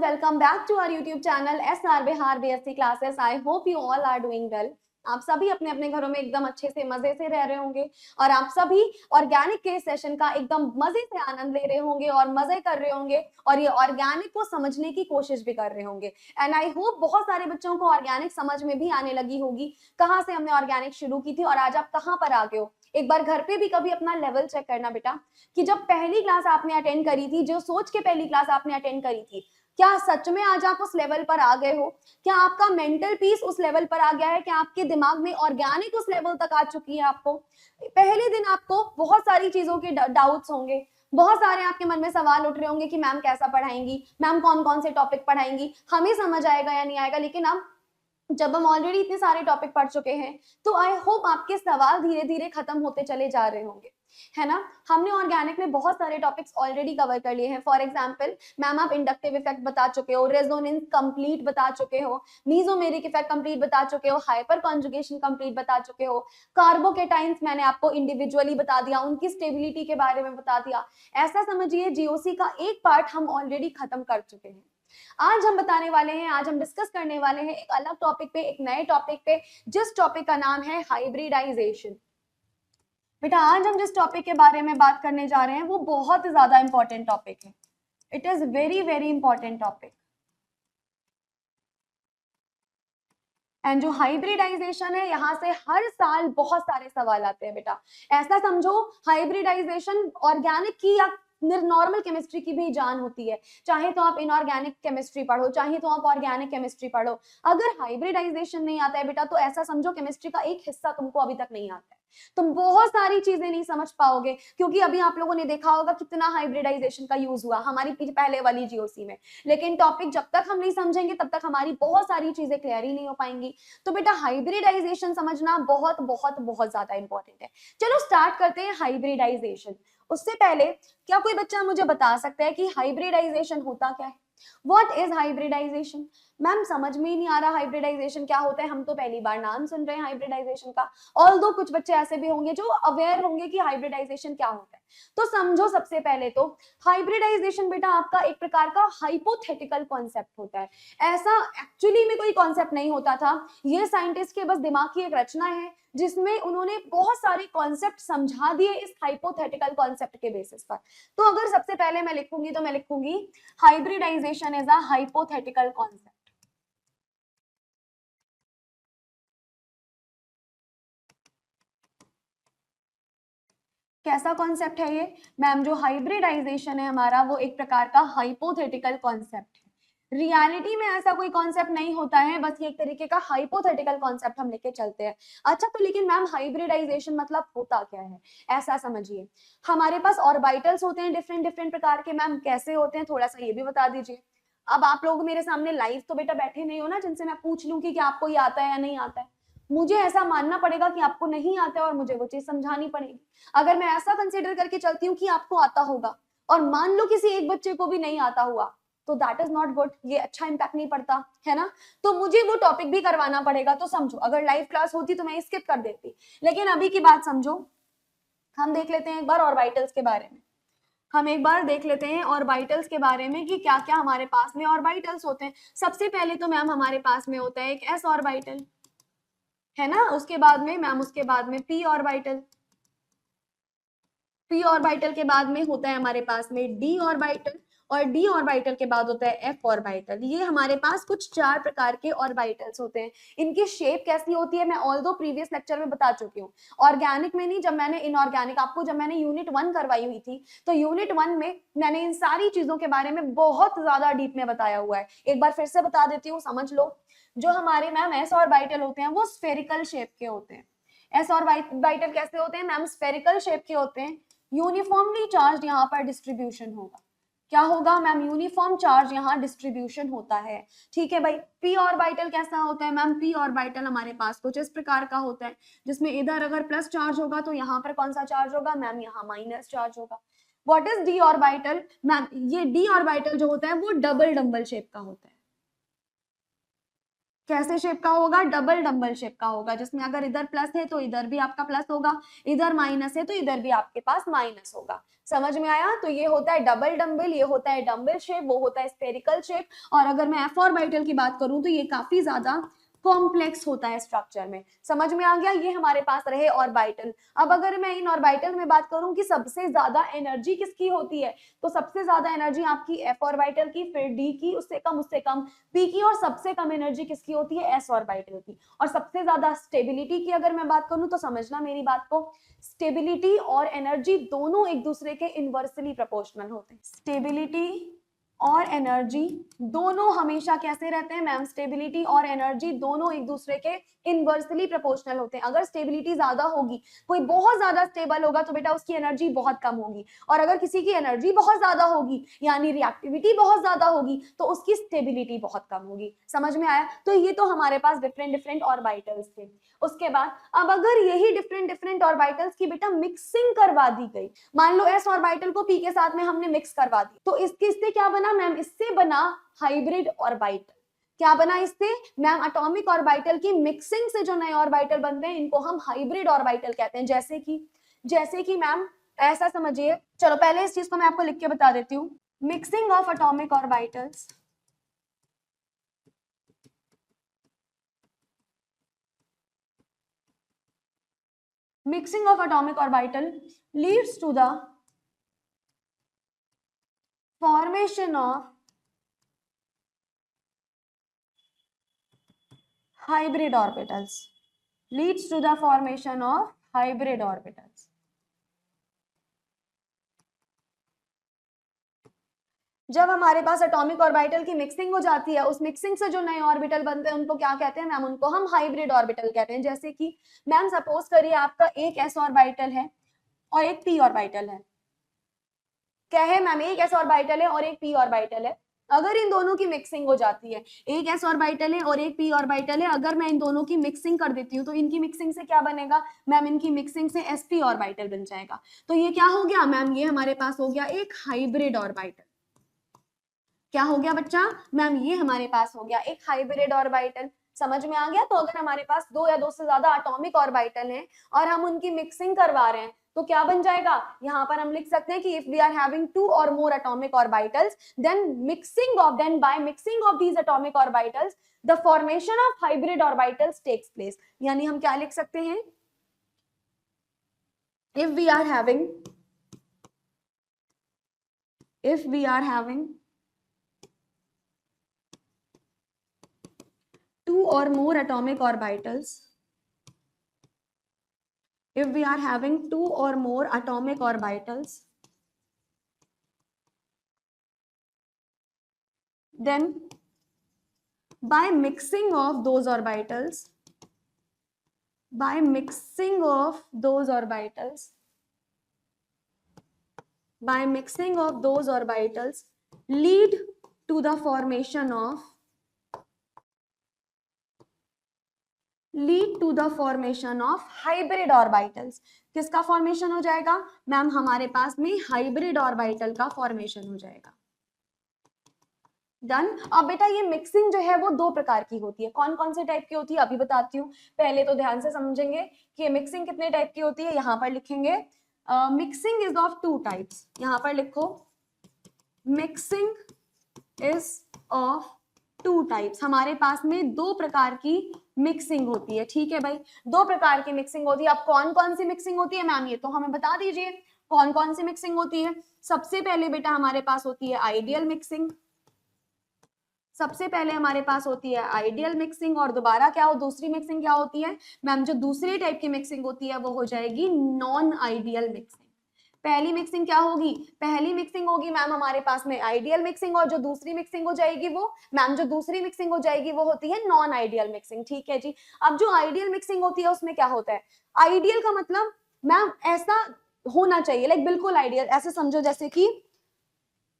welcome back to our YouTube channel SR Bihar BSc classes. I hope you all are doing well. आप सभी अपने अपने घरों में एकदम अच्छे से मजे से रह रहे होंगे और आप सभी ऑर्गेनिक के सेशन का एकदम मजे से आनंद ले रहे होंगे और मजे कर रहे होंगे और ये ऑर्गेनिक को समझने की कोशिश भी कर रहे होंगे। एंड आई होप बहुत सारे बच्चों को ऑर्गेनिक समझ में भी आने लगी होगी कहाँ से हमने ऑर्गेनिक शुरू की थी और आज आप कहाँ पर आ गए हो। एक बार घर पे भी कभी अपना लेवल चेक करना बेटा कि जब पहली क्लास आपने अटेंड करी थी, जो सोच के पहली क्लास आपने अटेंड करी थी, क्या सच में आज आप उस लेवल पर आ गए हो? क्या आपका मेंटल पीस उस लेवल पर आ गया है? क्या आपके दिमाग में ऑर्गेनिक उस लेवल तक आ चुकी है? आपको पहले दिन आपको बहुत सारी चीजों के डाउट्स होंगे, बहुत सारे आपके मन में सवाल उठ रहे होंगे कि मैम कैसा पढ़ाएंगी, मैम कौन कौन से टॉपिक पढ़ाएंगी, हमें समझ आएगा या नहीं आएगा। लेकिन अब जब हम ऑलरेडी इतने सारे टॉपिक पढ़ चुके हैं तो आई होप आपके सवाल धीरे धीरे खत्म होते चले जा रहे होंगे, है ना। हमने ऑर्गेनिक में बहुत सारे टॉपिक्स ऑलरेडी कवर कर लिए हैं। फॉर एग्जांपल मैम आप इंडक्टिव इफेक्ट बता चुके हो, रेजोनेंस कंप्लीट बता चुके हो, मीजोमेरिक इफेक्ट कंप्लीट बता चुके हो, हाइपर कॉन्जुगेशन कंप्लीट बता चुके हो, कार्बोकेटाइंस मैंने आपको इंडिविजुअली बता दिया, उनकी स्टेबिलिटी के बारे में बता दिया। ऐसा समझिए जीओसी का एक पार्ट हम ऑलरेडी खत्म कर चुके हैं। आज हम बताने वाले हैं, आज हम डिस्कस करने वाले हैं एक अलग टॉपिक पे, एक नए टॉपिक पे, जिस टॉपिक का नाम है हाइब्रिडाइजेशन। बेटा आज हम जिस टॉपिक के बारे में बात करने जा रहे हैं वो बहुत ही ज्यादा इंपॉर्टेंट टॉपिक है। It is very very important topic. And जो हाइब्रिडाइजेशन है, यहाँ से हर साल बहुत सारे सवाल आते हैं बेटा। ऐसा समझो हाइब्रिडाइजेशन ऑर्गेनिक की या नॉर्मल केमिस्ट्री की भी जान होती है। चाहे तो आप इनऑर्गेनिक केमिस्ट्री पढ़ो, चाहे तो आप ऑर्गेनिक केमिस्ट्री पढ़ो, अगर हाइब्रिडाइजेशन नहीं आता है बेटा तो ऐसा समझो केमिस्ट्री का एक हिस्सा तुमको अभी तक नहीं आता है, तुम बहुत सारी चीजें नहीं समझ पाओगे। क्योंकि अभी आप लोगों ने देखा होगा कितना हाइब्रिडाइजेशन का यूज हुआ हमारी पहले वाली जीओसी में, लेकिन टॉपिक जब तक हम नहीं समझेंगे तब तक हमारी बहुत सारी चीजें क्लियर ही नहीं हो पाएंगी। तो बेटा हाइब्रिडाइजेशन समझना बहुत बहुत बहुत ज्यादा इंपॉर्टेंट है। चलो स्टार्ट करते हैं हाइब्रिडाइजेशन। उससे पहले क्या कोई बच्चा मुझे बता सकता है कि हाइब्रिडाइजेशन होता क्या है? What is hybridisation? मैम समझ में ही नहीं आ रहा हाइब्रिडाइजेशन क्या होता है, हम तो पहली बार नाम सुन रहे हैं हाइब्रिडाइजेशन का। ऑल्दो कुछ बच्चे ऐसे भी होंगे जो अवेयर होंगे कि हाइब्रिडाइजेशन क्या होता है। तो समझो सबसे पहले तो हाइब्रिडाइजेशन बेटा आपका एक प्रकार का हाइपोथेटिकल कॉन्सेप्ट होता है। ऐसा एक्चुअली में कोई कॉन्सेप्ट नहीं होता था, ये साइंटिस्ट के बस दिमाग की एक रचना है जिसमें उन्होंने बहुत सारे कॉन्सेप्ट समझा दिए इस हाइपोथेटिकल कॉन्सेप्ट के बेसिस पर। तो अगर सबसे पहले मैं लिखूंगी तो मैं लिखूंगी hybridisation is a hypothetical concept. कैसा कॉन्सेप्ट है ये मैम? जो हाइब्रिडाइजेशन है हमारा वो एक प्रकार का हाइपोथेटिकल कॉन्सेप्ट है। रियलिटी में ऐसा कोई कॉन्सेप्ट नहीं होता है, बस ये एक तरीके का हाइपोथेटिकल कॉन्सेप्ट हम लेके चलते हैं। अच्छा तो लेकिन मैम हाइब्रिडाइजेशन मतलब होता क्या है? ऐसा समझिए हमारे पास ऑर्बिटल्स होते हैं डिफरेंट डिफरेंट प्रकार के। मैम कैसे होते हैं थोड़ा सा ये भी बता दीजिए। अब आप लोग मेरे सामने लाइव तो बेटा बैठे नहीं हो ना जिनसे मैं पूछ लूं कि आपको ये आता है या नहीं आता है। मुझे ऐसा मानना पड़ेगा कि आपको नहीं आता है और मुझे वो चीज समझानी पड़ेगी। अगर मैं ऐसा कंसिडर करके चलती हूँ कि आपको आता होगा और मान लो किसी एक बच्चे को भी नहीं आता हुआ तो दैट इज नॉट गुड, ये अच्छा इंपैक्ट नहीं पड़ता है ना। तो मुझे वो टॉपिक भी करवाना पड़ेगा। तो समझो अगर लाइव क्लास होती तो मैं स्किप कर देती, लेकिन अभी की बात समझो। हम देख लेते हैं एक बार ऑर्बिटल्स के बारे में। हम एक बार देख लेते हैं ऑर्बिटल्स के बारे में कि क्या क्या हमारे पास में ऑर्बिटल्स होते हैं। सबसे पहले तो मैम हमारे पास में होता है एक एस ऑर्बिटल, है ना। उसके बाद में मैम उसके बाद में पी ऑर्बिटल, पी ऑर्बिटल के बाद में होता है हमारे पास में डी ऑर्बिटल, और डी ऑर्बिटल के बाद होता है एफ ऑर्बिटल। ये हमारे पास कुछ 4 प्रकार के ऑर्बिटल्स होते हैं। इनकी शेप कैसी होती है मैं ऑल्दो प्रीवियस लेक्चर में बता चुकी हूँ। ऑर्गेनिक में नहीं, जब मैंने इनऑर्गेनिक आपको जब मैंने यूनिट 1 करवाई हुई थी तो यूनिट 1 में मैंने इन सारी चीजों के बारे में बहुत ज्यादा डीप में बताया हुआ है। एक बार फिर से बता देती हूँ, समझ लो। जो हमारे मैम एस ऑर्बिटल होते हैं वो स्फेरिकल शेप के होते हैं। एस ऑर्बिटल कैसे होते हैं मैम? स्फेरिकल शेप के होते हैं। यूनिफॉर्मली चार्ज यहाँ पर डिस्ट्रीब्यूशन होगा। क्या होगा मैम? यूनिफॉर्म चार्ज यहाँ डिस्ट्रीब्यूशन होता है। ठीक है भाई। पी ऑर्बिटल कैसा होता है मैम? पी ऑर्बिटल हमारे पास कुछ इस प्रकार का होता है जिसमें इधर अगर प्लस चार्ज होगा तो यहाँ पर कौन सा चार्ज होगा मैम? यहाँ माइनस चार्ज होगा। What is D orbital ma'am? ये डी ऑर्बिटल जो होता है वो डबल डबल शेप का होता है। कैसे शेप का होगा? डबल डबल शेप का होगा, जिसमें अगर इधर प्लस है तो इधर भी आपका प्लस होगा, इधर माइनस है तो इधर भी आपके पास माइनस होगा। समझ में आया? तो ये होता है डबल डम्बल, ये होता है डम्बल शेप, वो होता है स्फेरिकल शेप। और अगर मैं एफ ऑर्बिटल की बात करूं तो ये काफी ज्यादा कॉम्प्लेक्स होता है स्ट्रक्चर में। समझ में आ गया? ये हमारे पास रहे ऑर्बिटल। अब अगर मैं इन ऑर्बिटल में बात करूं कि सबसे ज्यादा एनर्जी किसकी होती है, तो सबसे ज्यादा एनर्जी आपकी एफ ऑर्बिटल की, फिर डी की, उससे कम पी की, और सबसे कम एनर्जी किसकी होती है? एस ऑर्बिटल की। और सबसे ज्यादा स्टेबिलिटी की अगर मैं बात करूं तो समझना मेरी बात को, स्टेबिलिटी और एनर्जी दोनों एक दूसरे के इनवर्सली प्रोपोर्शनल होते हैं। स्टेबिलिटी और एनर्जी दोनों हमेशा कैसे रहते हैं मैम? स्टेबिलिटी और एनर्जी दोनों एक दूसरे के इनवर्सली प्रोपोर्शनल होते हैं। अगर स्टेबिलिटी ज्यादा होगी, कोई बहुत ज्यादा स्टेबल होगा तो बेटा उसकी एनर्जी बहुत कम होगी, और अगर किसी की एनर्जी बहुत ज्यादा होगी यानी रिएक्टिविटी बहुत ज्यादा होगी तो उसकी स्टेबिलिटी बहुत कम होगी। समझ में आया? तो ये तो हमारे पास डिफरेंट डिफरेंट ऑर्बिटल्स थे। उसके बाद अब अगर यही डिफरेंट डिफरेंट ऑर्बिटल्स की बेटा मिक्सिंग करवा दी गई, मान लो एस ऑर्बिटल को पी के साथ में हमने मिक्स करवा दी, तो इससे क्या बना मैम? इससे बना हाइब्रिड ऑर्बिटल। क्या बना इससे मैम? एटॉमिक ऑर्बिटल की मिक्सिंग से जो नए ऑर्बिटल बनते हैं इनको हम हाइब्रिड ऑर्बिटल कहते हैं। जैसे कि मैम ऐसा समझिए, चलो पहले इस चीज को मैं आपको लिख के बता देती हूँ। Mixing of atomic orbitals leads to the formation of hybrid orbitals. जब हमारे पास एटॉमिक ऑर्बिटल की मिक्सिंग हो जाती है, उस मिक्सिंग से जो नए ऑर्बिटल बनते हैं उनको क्या कहते हैं मैम? उनको हम हाइब्रिड ऑर्बिटल कहते हैं। जैसे कि मैम सपोज करिए आपका एक एस ऑर्बिटल है और एक पी ऑर्बिटल है। क्या है मैम? एक एस ऑर्बिटल है और एक पी ऑर्बिटल है। अगर इन दोनों की मिक्सिंग हो जाती है, एक एस ऑर्बिटल है और एक पी ऑर्बिटल है, अगर मैं इन दोनों की मिक्सिंग कर देती हूँ तो इनकी मिक्सिंग से क्या बनेगा मैम? इनकी मिक्सिंग से sp ऑर्बिटल बन जाएगा। तो ये क्या हो गया मैम? ये हमारे पास हो गया एक हाइब्रिड ऑर्बिटल। क्या हो गया बच्चा? मैम ये हमारे पास हो गया एक हाइब्रिड ऑर्बिटल। समझ में आ गया? तो अगर हमारे पास दो या दो से ज्यादा एटॉमिक ऑर्बिटल हैं और हम उनकी मिक्सिंग करवा रहे हैं तो क्या बन जाएगा? यहाँ पर हम लिख सकते हैं कि if we are having two और more atomic orbitals then by mixing of these atomic orbitals the formation of hybrid orbitals takes place। यानी हम क्या लिख सकते हैं? if we are having two or more atomic orbitals, then by mixing of those orbitals lead to the formation of hybrid orbitals। किसका formation हो जाएगा ma'am? हमारे पास में हाइब्रिड ऑर्बिटल का फॉर्मेशन हो जाएगा। डन। अब बेटा ये मिक्सिंग जो है वो दो प्रकार की होती है। कौन कौन से टाइप की होती है अभी बताती हूँ। पहले तो ध्यान से समझेंगे कि ये मिक्सिंग कितने टाइप की होती है। यहाँ पर लिखेंगे mixing is of two types. यहाँ पर लिखो mixing is of two types. हमारे पास में दो प्रकार की मिक्सिंग होती है। ठीक है भाई, दो प्रकार की मिक्सिंग होती है। अब कौन कौन सी मिक्सिंग होती है मैम? ये तो हमें बता दीजिए कौन कौन सी मिक्सिंग होती है। सबसे पहले बेटा हमारे पास होती है आइडियल मिक्सिंग। और दोबारा क्या हो? दूसरी मिक्सिंग क्या होती है मैम? जो दूसरी टाइप की मिक्सिंग होती है वो हो जाएगी नॉन आइडियल मिक्सिंग। पहली मिक्सिंग क्या होगी? पहली मिक्सिंग होगी मैम हमारे पास में आइडियल मिक्सिंग, और जो दूसरी मिक्सिंग हो जाएगी वो होती है नॉन आइडियल मिक्सिंग। ठीक है जी। अब जो आइडियल मिक्सिंग होती है उसमें क्या होता है? आइडियल का मतलब मैम ऐसा होना चाहिए, लाइक बिल्कुल आइडियल। ऐसे समझो जैसे कि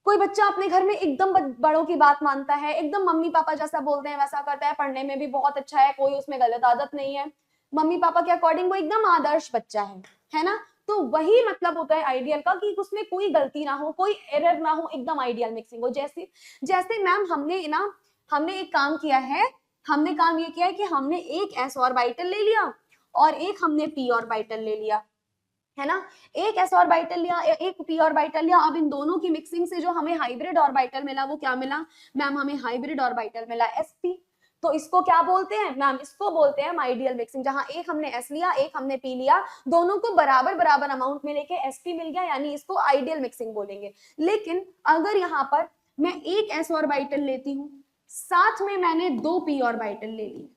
कोई बच्चा अपने घर में एकदम बड़ों की बात मानता है, एकदम मम्मी पापा जैसा बोलते हैं वैसा करता है, पढ़ने में भी बहुत अच्छा है, कोई उसमें गलत आदत नहीं है, मम्मी पापा के अकॉर्डिंग वो एकदम आदर्श बच्चा है ना? तो वही मतलब होता है आइडियल का, कि उसमें कोई गलती ना हो, कोई एरर ना हो, एकदम आइडियल मिक्सिंग हो। जैसे मैम हमने एक काम किया है, हमने काम ये किया है कि हमने एक s ऑर्बिटल ले लिया और एक हमने p ऑर्बिटल ले लिया, है ना। एक s ऑर्बिटल लिया, एक p ऑर्बिटल लिया। अब इन दोनों की मिक्सिंग से जो हमें हाइब्रिड ऑर्बिटल मिला वो क्या मिला मैम, हमें हाइब्रिड ऑर्बिटल मिला sp। तो इसको क्या बोलते हैं मैम, इसको बोलते हैं आइडियल मिक्सिंग, जहां एक हमने s लिया एक हमने p लिया, दोनों को बराबर बराबर अमाउंट में लेके sp मिल गया, यानी इसको आइडियल मिक्सिंग बोलेंगे। लेकिन अगर यहाँ पर मैं एक s ऑर्बिटल लेती हूँ, साथ में मैंने दो p ऑर्बिटल ले ली,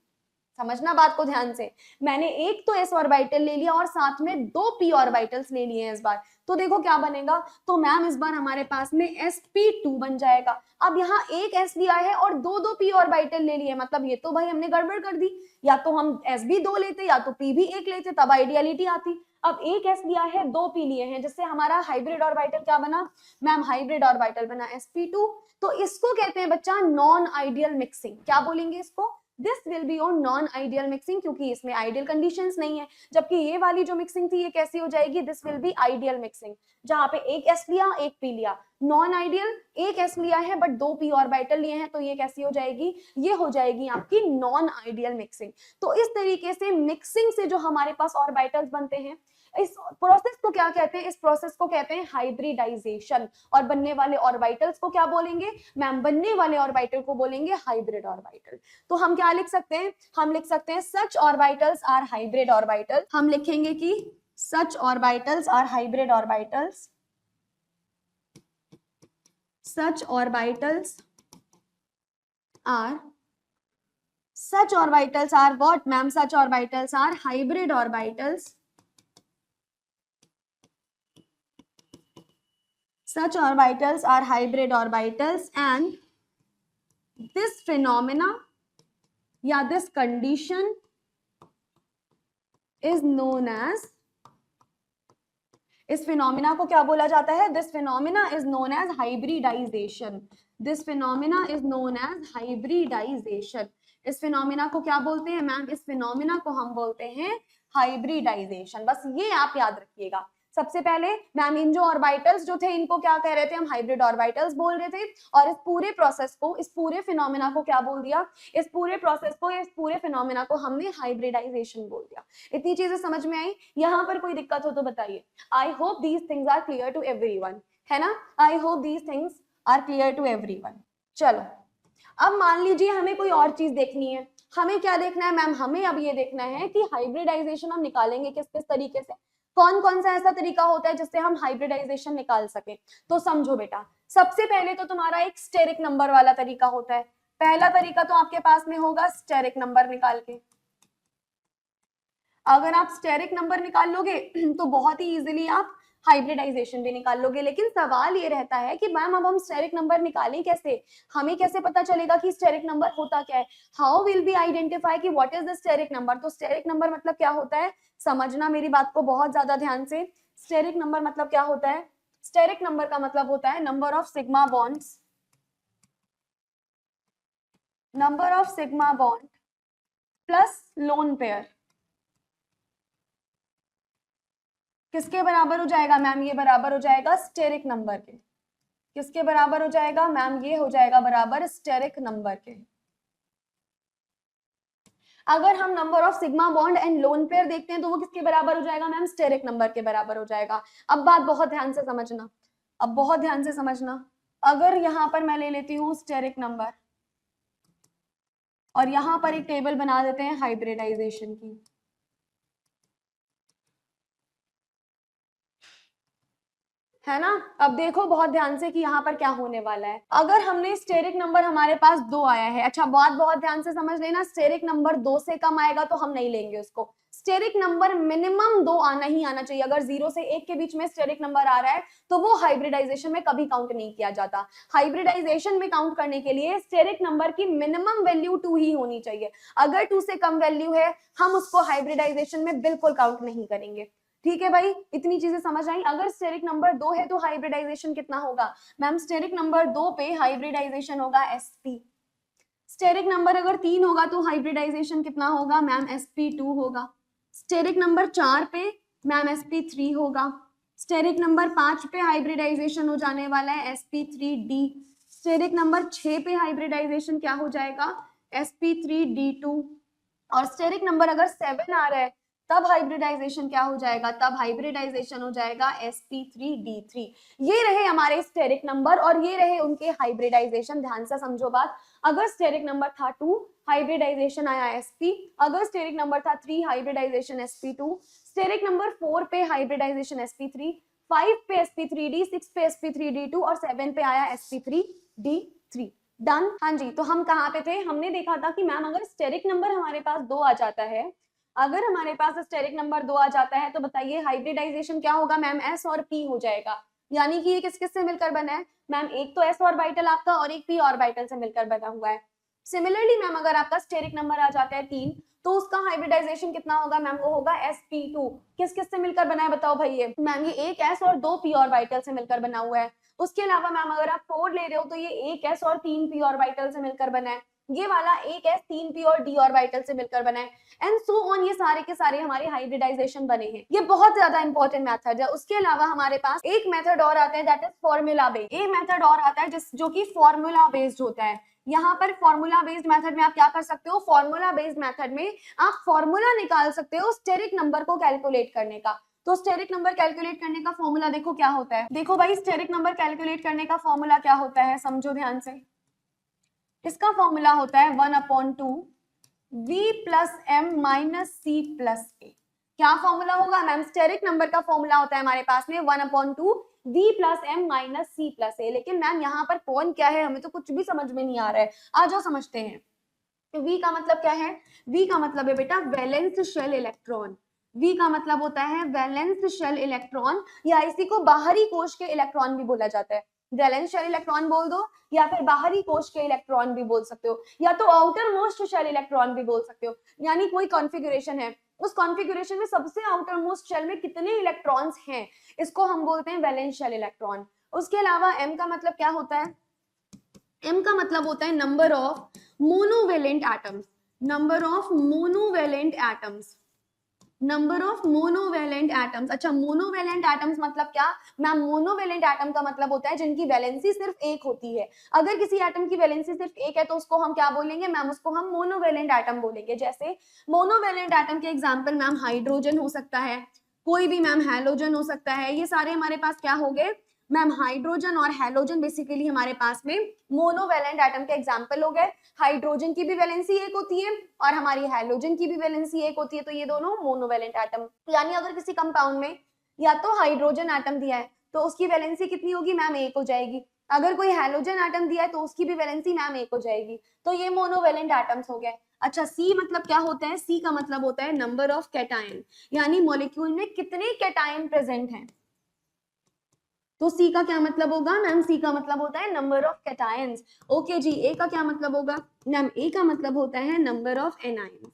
समझना बात को ध्यान से, मैंने एक तो s ऑर्बिटल ले लिया और साथ में दो p ऑर्बिटल्स ले लिए हैं इस बार, तो देखो क्या बनेगा, तो मैम इस बार हमारे पास में sp2 बन जाएगा। अब यहाँ एक s लिया है और दो दो p ऑर्बिटल ले लिए, मतलब ये तो भाई हमने गड़बड़ कर दी, या तो हम s भी दो लेते या तो p भी एक लेते, तब आइडियलिटी आती। अब एक s लिया है दो p लिए हैं, जिससे हमारा हाइब्रिड ऑर्बिटल क्या बना मैम, हाइब्रिड ऑर्बिटल बना sp2। तो इसको कहते हैं बच्चा नॉन आइडियल मिक्सिंग। क्या बोलेंगे इसको, this will be on non ideal mixing, क्योंकि इसमें आइडियल कंडीशंस नहीं है। जबकि ये वाली जो मिक्सिंग थी ये कैसी हो जाएगी, this will be ideal mixing, जहां पे एक s लिया एक p लिया। नॉन आइडियल, एक s लिया है बट दो p ऑर्बिटल लिए हैं, तो ये कैसी हो जाएगी, ये हो जाएगी आपकी नॉन आइडियल मिक्सिंग। तो इस तरीके से मिक्सिंग से जो हमारे पास ऑर्बिटल्स बनते हैं, इस प्रोसेस को क्या कहते हैं, इस प्रोसेस को कहते हैं हाइब्रिडाइजेशन। और बनने वाले ऑर्बिटल्स को क्या बोलेंगे मैम, बनने वाले ऑर्बिटल को बोलेंगे हाइब्रिड ऑर्बिटल। तो हम क्या लिख सकते हैं, हम लिख सकते हैं such orbitals are hybrid orbital. हम लिखेंगे कि such orbitals are hybrid orbitals, such orbitals are what ma'am, such orbitals are hybrid orbitals, such orbitals are hybrid orbitals, and this phenomena या this condition is known as, इस phenomena को क्या बोला जाता है, this phenomena is known as hybridisation, this phenomena is known as hybridisation. इस phenomena को क्या बोलते हैं मैम, इस फिनोमिना को हम बोलते हैं हाइब्रिडाइजेशन। बस ये आप याद रखिएगा। सबसे पहले मैम इन जो ऑर्बिटल्स जो थे इनको क्या कह रहे थे, हम हाइब्रिड ऑर्बिटल्स बोल रहे थे, और इस पूरे प्रोसेस को, इस पूरे फिनोमिना को क्या बोल दिया, इस पूरे प्रोसेस को, इस पूरे फिनोमिना को हमने हाइब्रिडाइजेशन बोल दिया। इतनी चीजें समझ में आई, यहाँ पर कोई दिक्कत हो तो बताइए। I hope these things are clear to everyone, है ना, I hope these things are clear to everyone. चलो अब मान लीजिए हमें कोई और चीज देखनी है, हमें क्या देखना है मैम, हमें अब ये देखना है कि हाइब्रिडाइजेशन हम निकालेंगे किस किस तरीके से, कौन कौन सा ऐसा तरीका होता है जिससे हम हाइब्रिडाइजेशन निकाल सके। तो समझो बेटा, सबसे पहले तो तुम्हारा एक स्टेरिक नंबर वाला तरीका होता है। पहला तरीका तो आपके पास में होगा स्टेरिक नंबर निकाल के। अगर आप स्टेरिक नंबर निकाल लोगे तो बहुत ही इजीली आप हाइब्रिडाइजेशन भी निकाल लोगे। लेकिन सवाल ये रहता है कि मैम अब हम स्टेरिक नंबर निकालें कैसे, हमें कैसे पता चलेगा कि स्टेरिक नंबर होता क्या है, हाउ विल बी आइडेंटिफाई कि what is the steric number. तो स्टेरिक नंबर मतलब क्या होता है, समझना मेरी बात को बहुत ज्यादा ध्यान से। स्टेरिक नंबर मतलब क्या होता है, स्टेरिक नंबर का मतलब होता है number of sigma bonds, number of sigma bond plus lone pair. किसके बराबर हो जाएगा मैम, ये बराबर हो जाएगा स्टेरिक नंबर के। किसके बराबर हो जाएगा मैम, ये हो जाएगा बराबर स्टेरिक नंबर के। अगर हम number of sigma bond and lone pair देखते हैं तो वो किसके बराबर हो जाएगा मैम, स्टेरिक नंबर के बराबर हो जाएगा। अब बात बहुत ध्यान से समझना, अब बहुत ध्यान से समझना। अगर यहां पर मैं ले लेती हूँ स्टेरिक नंबर और यहां पर एक टेबल बना देते हैं हाइब्रिडाइजेशन की, है ना। अब देखो बहुत ध्यान से कि यहाँ पर क्या होने वाला है। अगर हमने स्टेरिक नंबर हमारे पास 2 आया है, अच्छा बात बहुत ध्यान से समझ लेना, स्टेरिक नंबर 2 से कम आएगा तो हम नहीं लेंगे उसको। स्टेरिक नंबर मिनिमम 2 आना ही आना चाहिए। अगर 0 से 1 के बीच में स्टेरिक नंबर आ रहा है तो वो हाइब्रिडाइजेशन में कभी काउंट नहीं किया जाता। हाइब्रिडाइजेशन में काउंट करने के लिए स्टेरिक नंबर की मिनिमम वैल्यू 2 ही होनी चाहिए। अगर 2 से कम वैल्यू है हम उसको हाइब्रिडाइजेशन में बिल्कुल काउंट नहीं करेंगे। ठीक है भाई, इतनी चीजें समझ आई। अगर स्टेरिक नंबर 2 है तो हाइब्रिडाइजेशन कितना होगा मैम, स्टेरिक नंबर 2 पे हाइब्रिडाइजेशन होगा sp। स्टेरिक नंबर अगर 3 होगा तो हाइब्रिडाइजेशन कितना होगा मैम, sp2 होगा। स्टेरिक नंबर 4 पे मैम sp3 होगा। स्टेरिक नंबर 5 पे हाइब्रिडाइजेशन हो जाने वाला है sp3d। स्टेरिक नंबर 6 पे हाइब्रिडाइजेशन क्या हो जाएगा, sp3d2 और स्टेरिक नंबर अगर 7 आ रहा है तब हाइब्रिडाइजेशन क्या हो जाएगा, तब हाइब्रिडाइजेशन हो जाएगा sp3d3। ये रहे हमारे स्टेरिक नंबर और ये रहे उनके हाइब्रिडाइजेशन। ध्यान से समझो बात, अगर स्टेरिक नंबर था 2 हाइब्रिडाइजेशन आया sp, अगर स्टेरिक नंबर था 3 हाइब्रिडाइजेशन sp2, स्टेरिक नंबर 4 पे हाइब्रिडाइजेशन sp3, 5 पे sp3d, 6 पे sp3d2 और 7 पे आया sp3d3। डन। हाँ जी, तो हम कहाँ पे थे, हमने देखा था कि मैम अगर स्टेरिक नंबर हमारे पास 2 आ जाता है, अगर हमारे पास स्टेरिक नंबर 2 आ जाता है तो बताइए हाइब्रिडाइजेशन क्या होगा मैम, s और p हो जाएगा। यानी कि ये किस किस से मिलकर बना है मैम, एक तो s ऑर्बिटल आपका और एक p ऑर्बिटल से मिलकर बना हुआ है। सिमिलरली मैम अगर आपका स्टेरिक नंबर आ जाता है 3 तो उसका हाइब्रिडाइजेशन कितना होगा मैम, वो होगा sp2। किस किस से मिलकर बना है बताओ भाई, ये मैम ये एक s और 2 p ऑर्बिटल से मिलकर बना हुआ है। उसके अलावा मैम अगर आप 4 ले रहे हो तो ये एक s और 3 p ऑर्बिटल से मिलकर बना है, ये वाला एक s 3 p और d ऑर्बिटल से मिलकर बना है, एंड सो ऑन। ये सारे के सारे हमारे हाइब्रिडाइजेशन बने हैं। ये बहुत ज्यादा इंपॉर्टेंट मेथड है। उसके अलावा हमारे पास एक मेथड और आता है दैट इज फॉर्मूला बेस्ड। एक मेथड और आता है जो कि फॉर्मूला बेस्ड होता है। यहाँ पर फॉर्मूला बेस्ड मेथड में आप क्या कर सकते हो, फॉर्मूला बेस्ड मेथड में आप फॉर्मूला निकाल सकते हो स्टेरिक नंबर को कैलकुलेट करने का। तो स्टेरिक नंबर कैलकुलेट करने का फॉर्मूला देखो क्या होता है। देखो भाई, स्टेरिक नंबर कैलकुलेट करने का फॉर्मूला क्या होता है, समझो ध्यान से। इसका फॉर्मूला होता है 1/2 v plus m minus C plus A. क्या फॉर्मूला होगा मैम, स्टेरिक नंबर का फॉर्मूला होता है हमारे पास में 1/2 v plus m minus C plus A. लेकिन मैम यहाँ पर कौन क्या है, हमें तो कुछ भी समझ में नहीं आ रहा है। आ जाओ समझते हैं। तो v का मतलब क्या है, v का मतलब है बेटा वैलेंस शेल इलेक्ट्रॉन। v का मतलब होता है वैलेंस शेल इलेक्ट्रॉन, या इसी को बाहरी कोश के इलेक्ट्रॉन भी बोला जाता है। वैलेंस शेल इलेक्ट्रॉन बोल दो या फिर बाहरी कोश के इलेक्ट्रॉन भी बोल सकते हो, या तो आउटर मोस्ट शेल इलेक्ट्रॉन भी बोल सकते हो। यानी कोई कॉन्फ़िगरेशन है, उस कॉन्फ़िगरेशन में सबसे आउटर मोस्ट शेल में कितने इलेक्ट्रॉन्स हैं, इसको हम बोलते हैं वैलेंस शेल इलेक्ट्रॉन। उसके अलावा m का मतलब क्या होता है, m का मतलब होता है number of monovalent atoms. Number of monovalent atoms, number of monovalent atoms. अच्छा, मोनोवेलेंट एटम्स मतलब क्या मैम, मोनोवेलेंट एटम का मतलब होता है जिनकी वैलेंसी सिर्फ एक होती है। अगर किसी एटम की वैलेंसी सिर्फ एक है तो उसको हम क्या बोलेंगे मैम, उसको हम मोनोवेलेंट एटम बोलेंगे। जैसे मोनोवेलेंट एटम के एग्जांपल मैम हाइड्रोजन हो सकता है, कोई भी मैम हैलोजन हो सकता है। ये सारे हमारे पास क्या हो गए मैम, हाइड्रोजन और हैलोजन बेसिकली हमारे पास में मोनोवेलेंट एटम के एग्जांपल हो गए। हाइड्रोजन की भी वैलेंसी एक होती है और हमारी हैलोजन की भी वैलेंसी एक होती है, तो ये दोनों मोनोवेलेंट एटम। यानी अगर किसी कंपाउंड में या तो हाइड्रोजन एटम दिया है तो उसकी वैलेंसी कितनी होगी मैम, एक हो जाएगी। अगर कोई हैलोजन एटम दिया है तो उसकी भी वैलेंसी मैम एक हो जाएगी। तो ये मोनोवेलेंट एटम्स हो गए। अच्छा, सी मतलब क्या होता है, सी का मतलब होता है नंबर ऑफ कैटायन, यानी मॉलिक्यूल में कितने कैटायन प्रेजेंट हैं। तो सी का क्या मतलब होगा मैम, सी का मतलब होता है नंबर ऑफ कैटायंस। ओके जी, ए का क्या मतलब होगा मैम, ए का मतलब होता है नंबर ऑफ एनायंस,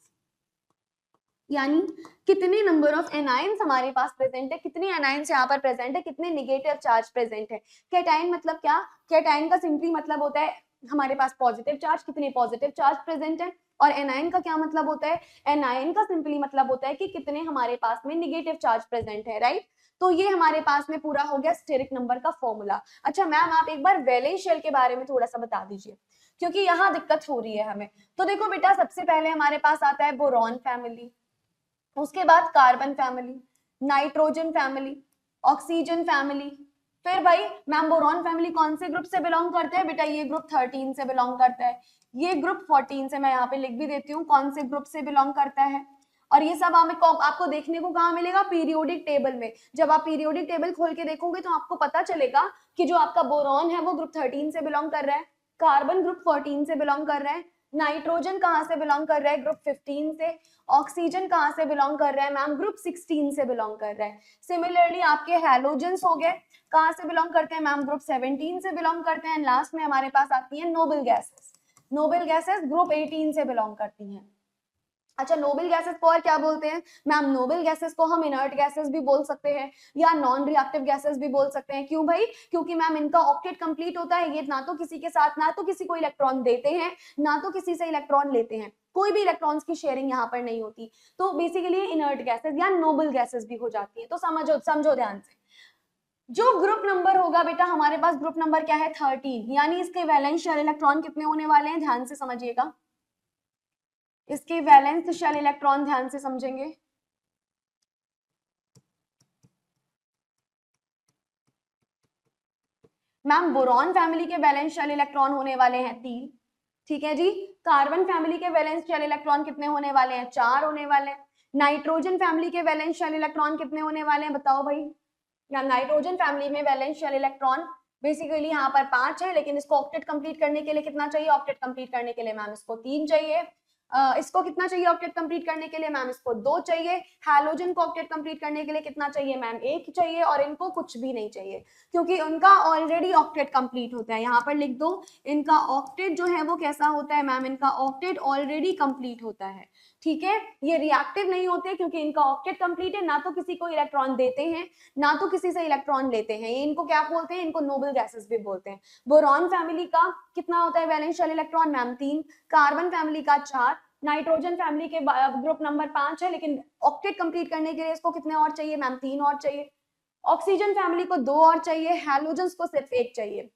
यानी कितने नंबर ऑफ एनायंस हमारे पास प्रेजेंट है, कितने एनायंस यहाँ पर प्रेजेंट है, कितने नेगेटिव चार्ज प्रेजेंट है। कैटायन मतलब क्या, कैटायन का सिंपली मतलब होता है हमारे पास पॉजिटिव चार्ज, कितने पॉजिटिव चार्ज प्रेजेंट है। और एनायन का क्या मतलब होता है, एनायन का सिंपली मतलब होता है कि कितने हमारे पास में नेगेटिव चार्ज प्रेजेंट है, राइट। तो ये हमारे पास में पूरा हो गया स्टेरिक नंबर का फॉर्मूला। अच्छा मैम, आप एक बार वैलेंस शेल के बारे में थोड़ा सा बता दीजिए, क्योंकि यहाँ दिक्कत हो रही है हमें। तो देखो बेटा, सबसे पहले हमारे पास आता है बोरॉन फैमिली, उसके बाद carbon family, nitrogen family, oxygen family. फिर भाई मैम बोरॉन फैमिली कौन से ग्रुप से बिलोंग करते हैं बेटा, ये ग्रुप 13 से बिलोंग करता है, ये ग्रुप 14 से, मैं यहाँ पे लिख भी देती हूँ कौन से ग्रुप से बिलोंग करता है। और ये सब आपको देखने को कहाँ मिलेगा, पीरियोडिक टेबल में। जब आप पीरियोडिक टेबल खोल के देखोगे तो आपको पता चलेगा कि जो आपका बोरॉन है वो ग्रुप 13 से बिलोंग कर रहा है, कार्बन ग्रुप 14 से बिलोंग कर रहा है, नाइट्रोजन कहाँ से बिलोंग कर रहा है, ग्रुप 15 से, ऑक्सीजन कहाँ से बिलोंग कर रहा है मैम, ग्रुप 16 से बिलोंग कर रहा है। सिमिलरली आपके हैलोजेंस हो गए, कहाँ से बिलोंग करते हैं मैम, ग्रुप 17 से बिलोंग करते हैं। लास्ट में हमारे पास आती है noble gases, noble gases group 18 से बिलोंग करती हैं। अच्छा, नोबल गैसेस को और क्या बोलते हैं मैम, नोबल गैसेस को हम इनर्ट गैसेस भी बोल सकते हैं या नॉन रिएक्टिव गैसेस भी बोल सकते हैं। क्यों भाई, क्योंकि मैम इनका ऑक्टेट कंप्लीट होता है, ये ना तो किसी के साथ, ना तो किसी को इलेक्ट्रॉन देते हैं, ना तो किसी से इलेक्ट्रॉन लेते हैं, कोई भी इलेक्ट्रॉन्स की शेयरिंग यहाँ पर नहीं होती। तो बेसिकली इनर्ट गैसेस या नोबल गैसेस भी हो जाती है। तो समझो ध्यान से, जो ग्रुप नंबर होगा बेटा हमारे पास, ग्रुप नंबर क्या है 13, यानी इसके वैलेंस शेल इलेक्ट्रॉन कितने होने वाले हैं, ध्यान से समझिएगा। इसके वैलेंस शेल इलेक्ट्रॉन ध्यान से समझेंगे। मैम बोरॉन फैमिली के वैलेंस शेल इलेक्ट्रॉन होने वाले हैं 3, ठीक है जी। कार्बन फैमिली के वैलेंस शेल इलेक्ट्रॉन कितने होने वाले हैं? 4 होने वाले हैं। नाइट्रोजन फैमिली के वैलेंस शेल इलेक्ट्रॉन कितने होने वाले हैं बताओ भाई? या नाइट्रोजन फैमिली में वैलेंस शेल इलेक्ट्रॉन बेसिकली यहाँ पर 5 है, लेकिन इसको ऑक्टेट कंप्लीट करने के लिए कितना चाहिए? ऑक्टेट कंप्लीट करने के लिए मैम इसको 3 चाहिए। इसको कितना चाहिए ऑक्टेट कंप्लीट करने के लिए? मैम इसको 2 चाहिए। हैलोजन को ऑक्टेट कंप्लीट करने के लिए कितना चाहिए? मैम 1 चाहिए। और इनको कुछ भी नहीं चाहिए क्योंकि उनका ऑलरेडी ऑक्टेट कंप्लीट होता है। यहाँ पर लिख दो, इनका ऑक्टेट जो है वो कैसा होता है मैम? इनका ऑक्टेट ऑलरेडी कंप्लीट होता है, ठीक है। ये रिएक्टिव नहीं होते क्योंकि इनका ऑक्टेट कंप्लीट है, ना तो किसी को इलेक्ट्रॉन देते हैं ना तो किसी से इलेक्ट्रॉन लेते हैं। ये इनको क्या बोलते हैं? इनको नोबल गैसेस भी बोलते हैं। बोरॉन फैमिली का कितना होता है valence shell electron? Ma'am 3। Carbon family का 4। नाइट्रोजन फैमिली के ग्रुप नंबर 5 है, लेकिन ऑक्टेट कंप्लीट करने के लिए इसको कितने और चाहिए? मैम 3 और चाहिए। ऑक्सीजन फैमिली को 2 और चाहिए। हैलोजन को सिर्फ 1 चाहिए।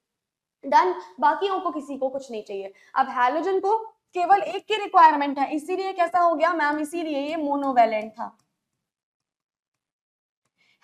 डन। बाकियों को किसी को कुछ नहीं चाहिए। अब हैलोजन को केवल 1 की रिक्वायरमेंट है, इसीलिए कैसा हो गया मैम? इसीलिए ये मोनोवैलेंट था।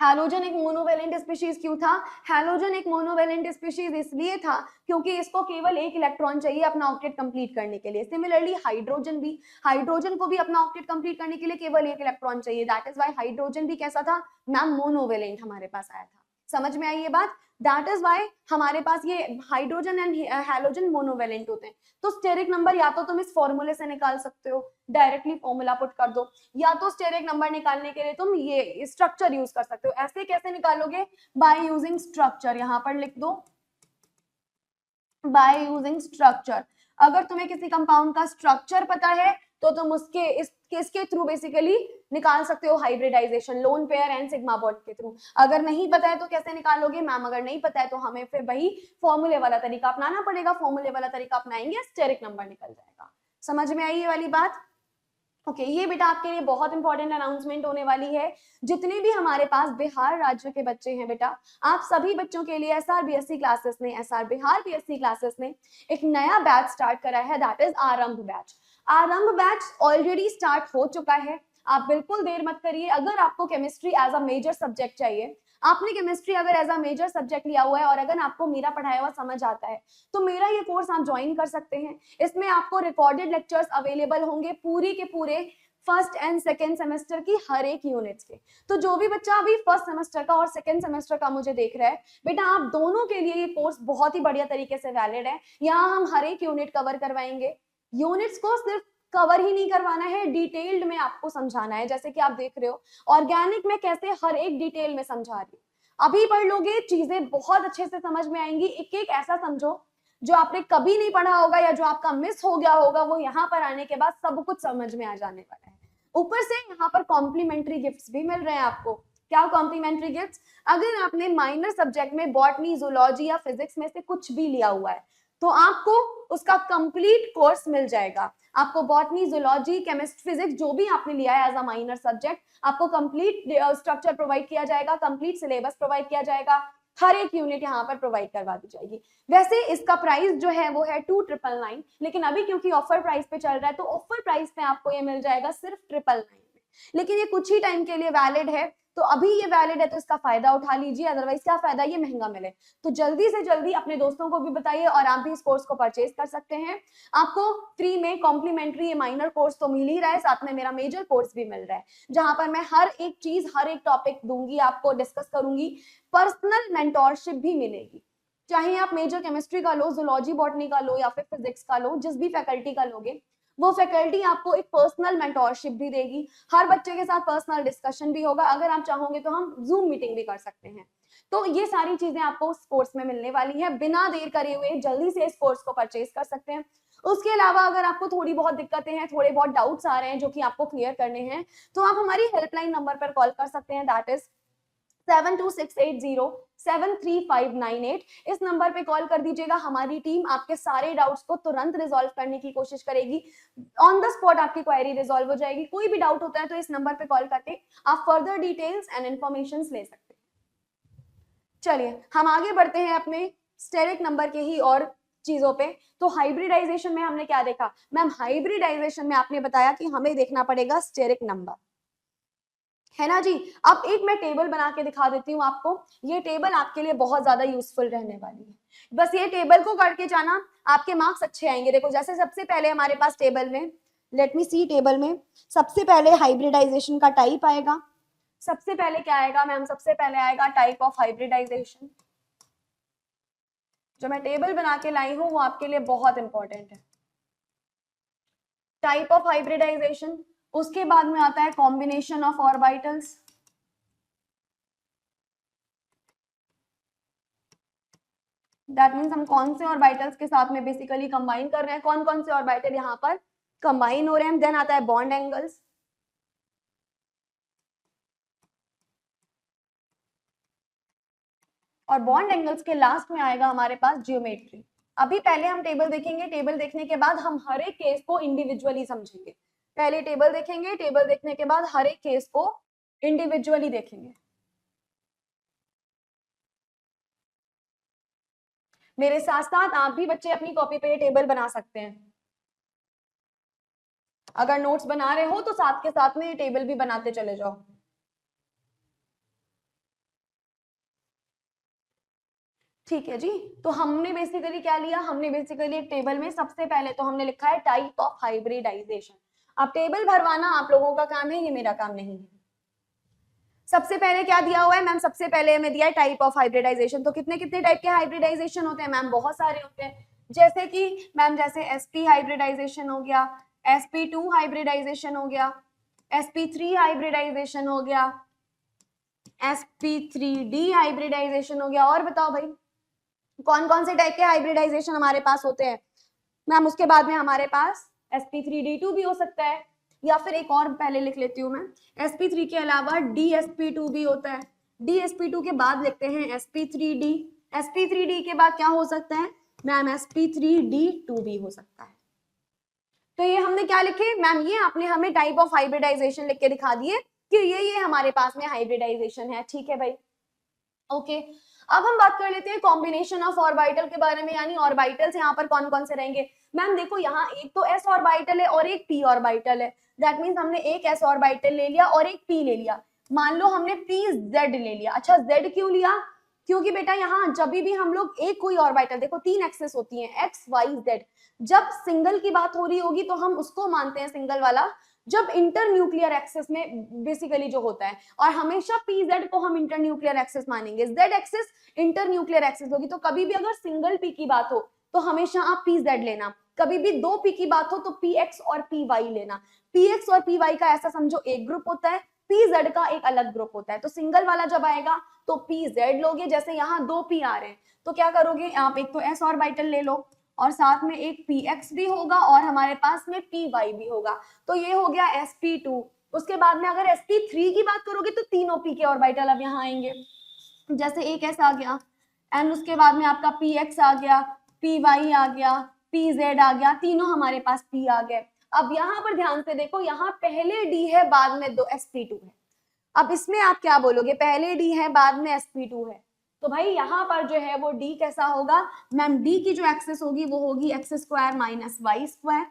हैलोजन एक मोनोवैलेंट स्पीशीज क्यों था? हैलोजन एक मोनोवैलेंट स्पीशीज इसलिए था क्योंकि इसको केवल 1 इलेक्ट्रॉन चाहिए अपना ऑक्टेट कंप्लीट करने के लिए। सिमिलरली हाइड्रोजन को भी अपना ऑक्टेट कंप्लीट करने के लिए केवल 1 इलेक्ट्रॉन चाहिए। दैट इज व्हाई हाइड्रोजन भी कैसा था मैम? मोनोवैलेंट हमारे पास आया था। समझ में आई ये बात? दैट इज व्हाई हमारे पास ये हाइड्रोजन एंड हैलोजन मोनोवैलेंट होते हैं। तो स्टेरिक नंबर या तो तुम इस फॉर्मूले से निकाल सकते हो, डायरेक्टली फॉर्मूला पुट कर दो, या तो स्टेरिक नंबर निकालने के लिए तुम ये स्ट्रक्चर यूज कर सकते हो। ऐसे कैसे निकालोगे? By using structure. यहां पर लिख दो बाय यूजिंग स्ट्रक्चर। अगर तुम्हें किसी कंपाउंड का स्ट्रक्चर पता है तो तुम इसके थ्रू बेसिकली निकाल सकते हो hybridisation, lone pair and sigma bond के थ्रू। अगर नहीं पता है तो कैसे निकालोगे मैम? अगर नहीं पता है तो हमें फिर वही फॉर्मूले वाला तरीका अपनाना पड़ेगा। फॉर्मूले वाला तरीका अपनाएंगे, स्टेरिक नंबर निकल जाएगा। समझ में आई ये वाली बात? ओके ये बेटा आपके लिए बहुत इंपॉर्टेंट अनाउंसमेंट होने वाली है। जितने भी हमारे पास बिहार राज्य के बच्चे हैं बेटा, आप सभी बच्चों के लिए एसआर बीएससी क्लासेस ने, एसआर बिहार बीएससी क्लासेस ने एक नया बैच स्टार्ट करा है, दैट इज आरंभ बैच। आरंभ बैच ऑलरेडी स्टार्ट हो चुका है। आप बिल्कुल देर मत करिए। अगर आपको chemistry as a major subject चाहिए, आपने केमिस्ट्री अगर एज अ मेजर सब्जेक्ट लिया हुआ है और अगर आपको मेरा पढ़ाया हुआ समझ आता है तो मेरा ये कोर्स आप ज्वाइन कर सकते हैं। इसमें आपको रिकॉर्डेड लेक्चर्स अवेलेबल होंगे पूरी के पूरे फर्स्ट एंड सेकेंड सेमेस्टर की हर एक यूनिट्स के। तो जो भी बच्चा अभी फर्स्ट सेमेस्टर का और सेकेंड सेमेस्टर का मुझे देख रहा है, बेटा आप दोनों के लिए ये कोर्स बहुत ही बढ़िया तरीके से वैलिड है। यहाँ हम हर एक यूनिट कवर करवाएंगे। यूनिट्स को सिर्फ कवर ही नहीं करवाना है, डिटेल्ड में आपको समझाना है। जैसे कि आप देख रहे हो ऑर्गेनिक में कैसे हर एक डिटेल में समझा रही हूँ। अभी पढ़ लोगे चीजें बहुत अच्छे से समझ में आएंगी। एक एक ऐसा समझो जो आपने कभी नहीं पढ़ा होगा या जो आपका मिस हो गया होगा, वो यहाँ पर आने के बाद सब कुछ समझ में आ जाने वाला है। ऊपर से यहाँ पर कॉम्प्लीमेंट्री गिफ्ट्स भी मिल रहे हैं आपको। क्या कॉम्प्लीमेंट्री गिफ्ट्स? अगर आपने माइनर सब्जेक्ट में बॉटनी, जूलॉजी या फिजिक्स में से कुछ भी लिया हुआ है तो आपको उसका कंप्लीट कोर्स मिल जाएगा। आपको बॉटनी, जूलॉजी, केमिस्ट्री, फिजिक्स जो भी आपने लिया है एज अ माइनर सब्जेक्ट, आपको कंप्लीट स्ट्रक्चर प्रोवाइड किया जाएगा, कंप्लीट सिलेबस प्रोवाइड किया जाएगा, हर एक यूनिट यहाँ पर प्रोवाइड करवा दी जाएगी। वैसे इसका प्राइस जो है वो है 2999, लेकिन अभी क्योंकि ऑफर प्राइस पे चल रहा है तो ऑफर प्राइस पे आपको ये मिल जाएगा सिर्फ 999 में। लेकिन ये कुछ ही टाइम के लिए वैलिड है, तो अभी ये वैलिड है तो इसका फायदा उठा लीजिए, अदरवाइज क्या फायदा ये महंगा मिले। तो जल्दी से जल्दी अपने दोस्तों को भी बताइए और आप भी इस कोर्स को परचेज कर सकते हैं। आपको फ्री में कॉम्प्लीमेंट्री ये माइनर कोर्स तो मिल ही रहा है, साथ में मेरा मेजर कोर्स भी मिल रहा है, जहां पर मैं हर एक चीज, हर एक टॉपिक दूंगी, आपको डिस्कस करूंगी, पर्सनल मेंटोरशिप भी मिलेगी। चाहे आप मेजर केमिस्ट्री का लो, जूलॉजी बॉटनी का लो या फिर फिजिक्स का लो, जिस भी फैकल्टी का लोगे वो फैकल्टी आपको एक पर्सनल मेंटोरशिप भी देगी। हर बच्चे के साथ पर्सनल डिस्कशन भी होगा। अगर आप चाहोगे तो हम जूम मीटिंग भी कर सकते हैं। तो ये सारी चीजें आपको उस कोर्स में मिलने वाली है। बिना देर करे हुए जल्दी से इस कोर्स को परचेज कर सकते हैं। उसके अलावा अगर आपको थोड़ी बहुत दिक्कतें हैं, थोड़े बहुत डाउट्स आ रहे हैं जो कि आपको क्लियर करने हैं, तो आप हमारी हेल्पलाइन नंबर पर कॉल कर सकते हैं, दैट इज 7268073598। इस नंबर पे कॉल कर दीजिएगा। हमारी टीम आपके सारे डाउट्स को तुरंत रिजॉल्व करने की कोशिश करेगी। ऑन द स्पॉट आपकी क्वेरी रिजॉल्व हो जाएगी। कोई भी डाउट होता है तो इस नंबर पे कॉल करके आप फर्दर डिटेल्स एंड इंफॉर्मेशन ले सकते हैं। चलिए हम आगे बढ़ते हैं अपने स्टेरिक नंबर के ही और चीजों पे। तो हाइब्रिडाइजेशन में हमने क्या देखा मैम, हाइब्रिडाइजेशन में आपने बताया कि हमें देखना पड़ेगा स्टेरिक नंबर, है ना जी। अब एक मैं टेबल बना के दिखा देती हूँ आपको, ये टेबल आपके लिए बहुत ज्यादा यूजफुल रहने वाली है, बस ये टेबल को करके जाना, आपके मार्क्स अच्छे आएंगे। देखो जैसे सबसे पहले हमारे पास टेबल में, लेट मी सी, टेबल में सबसे पहले हाइब्रिडाइजेशन का टाइप आएगा। सबसे पहले क्या आएगा मैम, सबसे पहले आएगा टाइप ऑफ हाइब्रिडाइजेशन। जो मैं टेबल बना के लाई हूं वो आपके लिए बहुत इंपॉर्टेंट है। टाइप ऑफ हाइब्रिडाइजेशन, उसके बाद में आता है combination of orbitals, that means हम कौन से ऑर्बिटल्स के साथ में बेसिकली कंबाइन कर रहे हैं, कौन कौन से ऑर्बिटल यहाँ पर कंबाइन हो रहे हैं। देन आता है बॉन्ड एंगल्स, और बॉन्ड एंगल्स के लास्ट में आएगा हमारे पास जियोमेट्री। अभी पहले हम टेबल देखेंगे, टेबल देखने के बाद हम हर एक केस को इंडिविजुअली समझेंगे। पहले टेबल देखेंगे, टेबल देखने के बाद हर एक केस को इंडिविजुअली देखेंगे। मेरे साथ साथ आप भी बच्चे अपनी कॉपी पे टेबल बना सकते हैं। अगर नोट्स बना रहे हो तो साथ के साथ में ये टेबल भी बनाते चले जाओ। ठीक है जी, तो हमने बेसिकली क्या लिया, हमने बेसिकली एक टेबल में सबसे पहले तो हमने लिखा है टाइप ऑफ हाइब्रिडाइजेशन। अब टेबल भरवाना आप लोगों का काम है, ये मेरा काम नहीं है। सबसे पहले क्या दिया हुआ है मैम, सबसे पहले हमें दिया है टाइप ऑफ हाइब्रिडाइजेशन। तो कितने कितने टाइप के हाइब्रिडाइजेशन होते हैं मैम, बहुत सारे होते हैं। जैसे कि मैम जैसे sp हाइब्रिडाइजेशन हो गया, sp2 हाइब्रिडाइजेशन हो गया, sp3 हाइब्रिडाइजेशन हो गया, sp3d हाइब्रिडाइजेशन हो गया। और बताओ भाई कौन कौन से टाइप के हाइब्रिडाइजेशन हमारे पास होते हैं मैम। उसके बाद में हमारे पास sp3d2 भी हो सकता है, या फिर एक और पहले लिख लेती हूँ मैं, sp3 के अलावा dsp2 भी होता है। dsp2 के बाद लिखते हैं sp3d, sp3d के बाद क्या हो सकता है मैम, sp3d2 भी हो सकता है। तो ये हमने क्या लिखे मैम, ये आपने हमें टाइप ऑफ हाइब्रिडाइजेशन लिख के दिखा दिए कि ये हमारे पास में हाइब्रिडाइजेशन है। ठीक है भाई, ओके। अब हम बात कर लेते हैं कॉम्बिनेशन ऑफ ऑर्बिटल के बारे में, यानी ऑर्बिटल्स यहाँ पर कौन कौन से रहेंगे मैम। देखो यहाँ एक तो s ऑर्बिटल है और एक p ऑर्बिटल है, दैट मींस हमने एक s ऑर्बिटल ले लिया और एक p ले लिया। मान लो हमने pz ले लिया। अच्छा z क्यों लिया, क्योंकि बेटा यहाँ जब भी हम लोग एक कोई ऑर्बिटल, देखो तीन एक्सेस होती हैं x y z, जब सिंगल की बात हो रही होगी तो हम उसको मानते हैं सिंगल वाला, जब इंटर न्यूक्लियर एक्सेस में बेसिकली जो होता है, और हमेशा pz को हम इंटर न्यूक्लियर एक्सेस मानेंगे, z axis internuclear axis होगी। तो कभी भी अगर सिंगल p की बात हो तो हमेशा आप pz लेना, कभी भी दो p की बात हो तो px और py लेना। px और py का ऐसा समझो एक ग्रुप होता है, pz का एक अलग ग्रुप होता है। तो सिंगल वाला जब आएगा तो pz लोगे, जैसे यहाँ दो p आ रहे हैं तो क्या करोगे आप, एक तो s ऑर्बिटल ले लो और साथ में एक px भी होगा और हमारे पास में py भी होगा। तो ये हो गया sp2। उसके बाद में अगर sp3 की बात करोगे तो तीनों p के ऑर्बिटल अब यहाँ आएंगे, जैसे एक s आ गया एंड उसके बाद में आपका px आ गया, py आ गया, pz आ गया, तीनों हमारे पास p आ गए। अब यहाँ पर ध्यान से देखो, यहाँ पहले d है बाद में दो sp2 है। अब इसमें आप क्या बोलोगे, पहले d है बाद में sp2 है, तो भाई यहाँ पर जो है वो d कैसा होगा मैम, d की जो एक्सेस होगी वो होगी x square minus y square,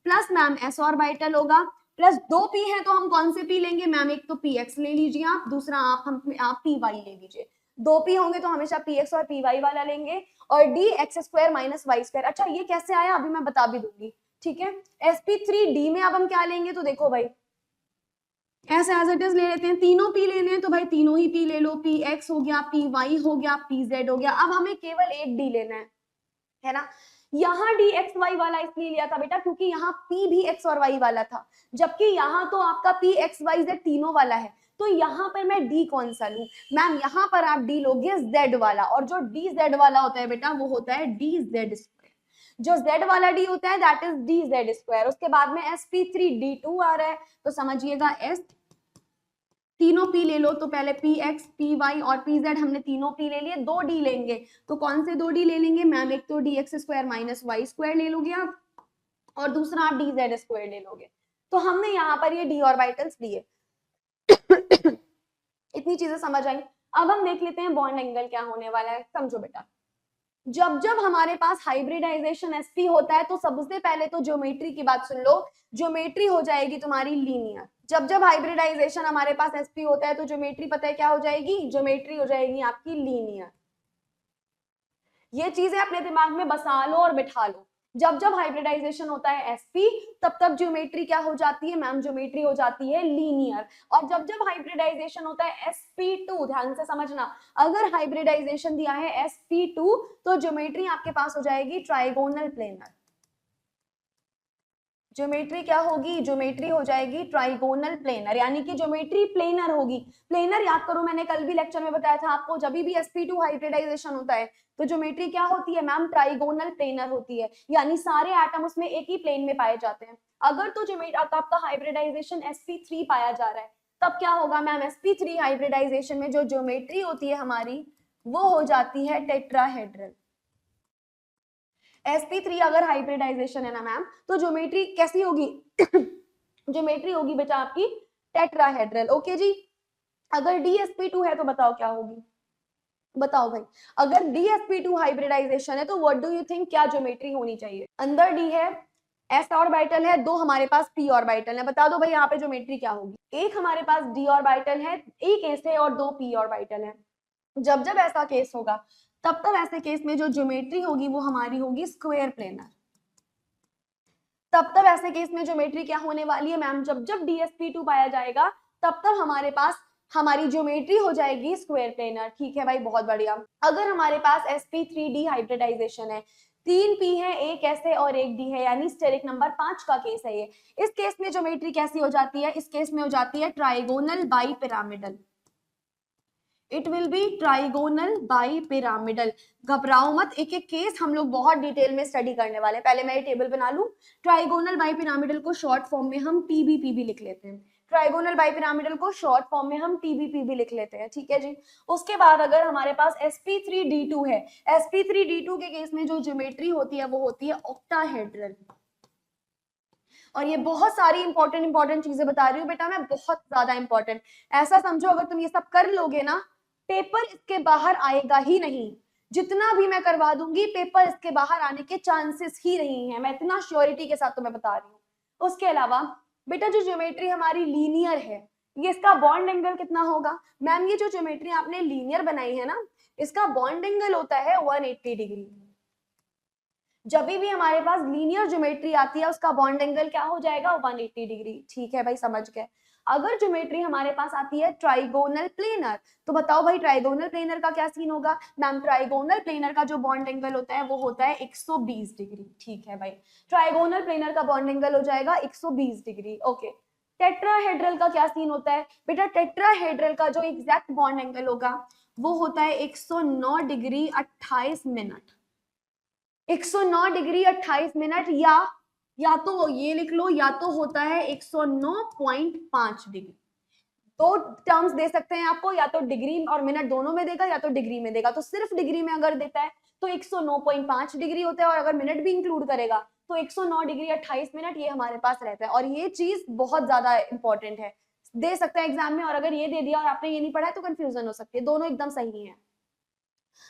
plus ma'am s orbital होगा, प्लस दो p है तो हम कौन से p लेंगे मैम, एक तो px ले लीजिए आप, दूसरा आप py ले लीजिए। दो p होंगे तो हमेशा px और py वाला लेंगे, और d x square minus y square. अच्छा ये कैसे आया अभी मैं बता भी दूंगी, ठीक है। sp3d में अब हम क्या लेंगे, तो देखो भाई ऐसे एज इट इज ले लेते हैं, तीनों पी लेने हैं तो भाई तीनों ही पी ले लो, पी एक्स हो गया, पी वाई हो गया, पी जेड हो गया। अब हमें केवल एक डी लेना है ना। यहाँ डी एक्स वाई वाला इसलिए लिया था बेटा क्योंकि यहाँ पी भी एक्स और वाई वाला था, जबकि यहाँ तो आपका पी एक्स वाई जेड तीनों वाला है। तो यहाँ पर मैं डी कौन सा लूं मैम, यहाँ पर आप डी लोगे जेड वाला, और जो डी जेड वाला होता है बेटा वो होता है डी जेड स्क्वायर। जो z वाला d होता है that is D Z square. उसके बाद में sp3d2 आ रहा है, तो समझिएगा s, तीनों p ले लो, तो पहले px, py और pz हमने तीनों p ले लिए, दो d लेंगे तो कौन से दो d ले लेंगे मैम, एक तो dx square minus y square ले लोगे आप, और दूसरा आप dz स्क्वायर ले लोगे। तो हमने यहाँ पर ये d ऑर्बिटल्स लिए। इतनी चीजें समझ आई। अब हम देख लेते हैं बॉन्ड एंगल क्या होने वाला है, समझो बेटा। जब जब हमारे पास हाइब्रिडाइजेशन sp होता है तो सबसे पहले तो ज्योमेट्री की बात सुन लो, ज्योमेट्री हो जाएगी तुम्हारी लीनियर। जब जब हाइब्रिडाइजेशन हमारे पास sp होता है तो ज्योमेट्री पता है क्या हो जाएगी, ज्योमेट्री हो जाएगी आपकी लीनियर। ये चीजें अपने दिमाग में बसा लो और बिठा लो। जब जब हाइब्रिडाइजेशन होता है sp तब तब ज्योमेट्री क्या हो जाती है मैम, ज्योमेट्री हो जाती है लीनियर। और जब जब हाइब्रिडाइजेशन होता है sp2, ध्यान से समझना, अगर हाइब्रिडाइजेशन दिया है sp2 तो ज्योमेट्री आपके पास हो जाएगी ट्राइगोनल प्लेनर। ज्योमेट्री क्या होगी, ज्योमेट्री हो जाएगी ट्राइगोनल प्लेनर, यानी कि ज्योमेट्री प्लेनर होगी। प्लेनर याद करो, मैंने कल भी लेक्चर में बताया था आपको, जब भी sp2 हाइब्रिडाइजेशन होता है तो ज्योमेट्री क्या होती है मैम, ट्राइगोनल प्लेनर होती है, यानी सारे एटम उसमें एक ही प्लेन में पाए जाते हैं। अगर तो ज्योमेट्री आपका हाइब्रिडाइजेशन sp3 पाया जा रहा है तब क्या होगा मैम, sp3 हाइब्रिडाइजेशन में जो ज्योमेट्री होती है हमारी वो हो जाती है टेट्राहेड्रल। sp3 अगर हाइब्रिडाइजेशन है ना मैम तो ज्योमेट्री कैसी होगी ज्योमेट्री होगी बेटा आपकी टेट्राहेड्रल। ओके जी। अगर dsp2 है तो बताओ क्या होगी, बताओ भाई। अगर dsp2 हाइब्रिडाइजेशन है तो व्हाट डू यू थिंक क्या ज्योमेट्री होनी चाहिए, अंदर d है, s ऑर्बिटल है, दो हमारे पास p ऑर्बिटल है, बता दो भाई यहाँ पे ज्योमेट्री क्या होगी। एक हमारे पास d ऑर्बिटल है, एक s है और दो p ऑर्बिटल है। जब जब ऐसा केस होगा तब तब ऐसे केस में जो ज्योमेट्री होगी वो हमारी होगी स्क्वायर प्लेनर। तब तब ऐसे केस में ज्योमेट्री क्या होने वाली है मैम, जब जब dsp2 पाया जाएगा तब तब हमारे पास हमारी ज्योमेट्री हो जाएगी स्क्वायर प्लेनर। ठीक है भाई, बहुत बढ़िया। अगर हमारे पास sp3d हाइब्रिडाइजेशन है, 3p है, एक s है और एक d है, यानी स्टेरिक नंबर 5 का केस है ये। इस केस में ज्योमेट्री कैसी हो जाती है, इस केस में हो जाती है trigonal bi pyramidal. It will be trigonal bi pyramidal. घबराओ मत, एक एक केस हम लोग बहुत डिटेल में स्टडी करने वाले हैं। पहले मैं ये टेबल बना लूं। ट्राइगोनल बाई पिरामिडल को शॉर्ट फॉर्म में हम टीबीपीबी लिख लेते हैं। ट्राइगोनल बाई पिरामिडल को शॉर्ट फॉर्म में हम टीबीपीबी लिख लेते हैं, ठीक है जी। उसके बाद अगर हमारे पास sp3d2 है, sp3d2 के केस में जो ज्योमेट्री होती है वो होती है ऑक्टाहेड्रल। और ये बहुत सारी इंपॉर्टेंट चीजें बता रही हूँ बेटा मैं, बहुत ज्यादा इंपॉर्टेंट। ऐसा समझो अगर तुम ये सब कर लोगे ना पेपर इसके बाहर आएगा ही नहीं। जितना भी मैं करवा दूंगी पेपर इसके बाहर आने के चांसेस ही नहीं है, मैं इतना श्योरिटी के साथ तुम्हें बता रही हूँ। उसके अलावा बेटा जो ज्योमेट्री हमारी लीनियर है, ये इसका बॉन्ड एंगल कितना होगा मैम, ये जो ज्योमेट्री आपने लीनियर बनाई है ना इसका बॉन्ड एंगल होता है 180 डिग्री। जब भी हमारे पास लीनियर ज्योमेट्री आती है उसका बॉन्ड एंगल क्या हो जाएगा, 180 डिग्री। ठीक है भाई, समझ गए। अगर ज्योमेट्री हमारे पास आती है ट्राइगोनल प्लेनर तो बताओ भाई ट्राइगोनल प्लेनर का क्या सीन होगा मैम, ट्राइगोनल प्लेनर का जो बॉन्ड एंगल होता है वो होता है 120 डिग्री। ठीक है भाई, ट्राइगोनल प्लेनर का बॉन्ड एंगल हो जाएगा 120 डिग्री। ओके। टेट्राहेड्रल का क्या सीन होता है बेटा, टेट्राहेड्रल का जो एग्जैक्ट बॉन्ड एंगल होगा वो होता है 109 डिग्री 28 मिनट। 109 डिग्री 28 मिनट, या तो ये लिख लो या तो होता है 109.5 डिग्री। दो टर्म्स दे सकते हैं आपको, या तो डिग्री और मिनट दोनों में देगा या तो डिग्री में देगा। तो सिर्फ डिग्री में अगर देता है तो 109.5 डिग्री होता है, और अगर मिनट भी इंक्लूड करेगा तो 109 डिग्री 28 मिनट ये हमारे पास रहता है। और ये चीज बहुत ज्यादा इंपॉर्टेंट है, दे सकता है एग्जाम में, और अगर ये दे दिया और आपने ये नहीं पढ़ा है तो कंफ्यूजन हो सकती है। दोनों एकदम सही है।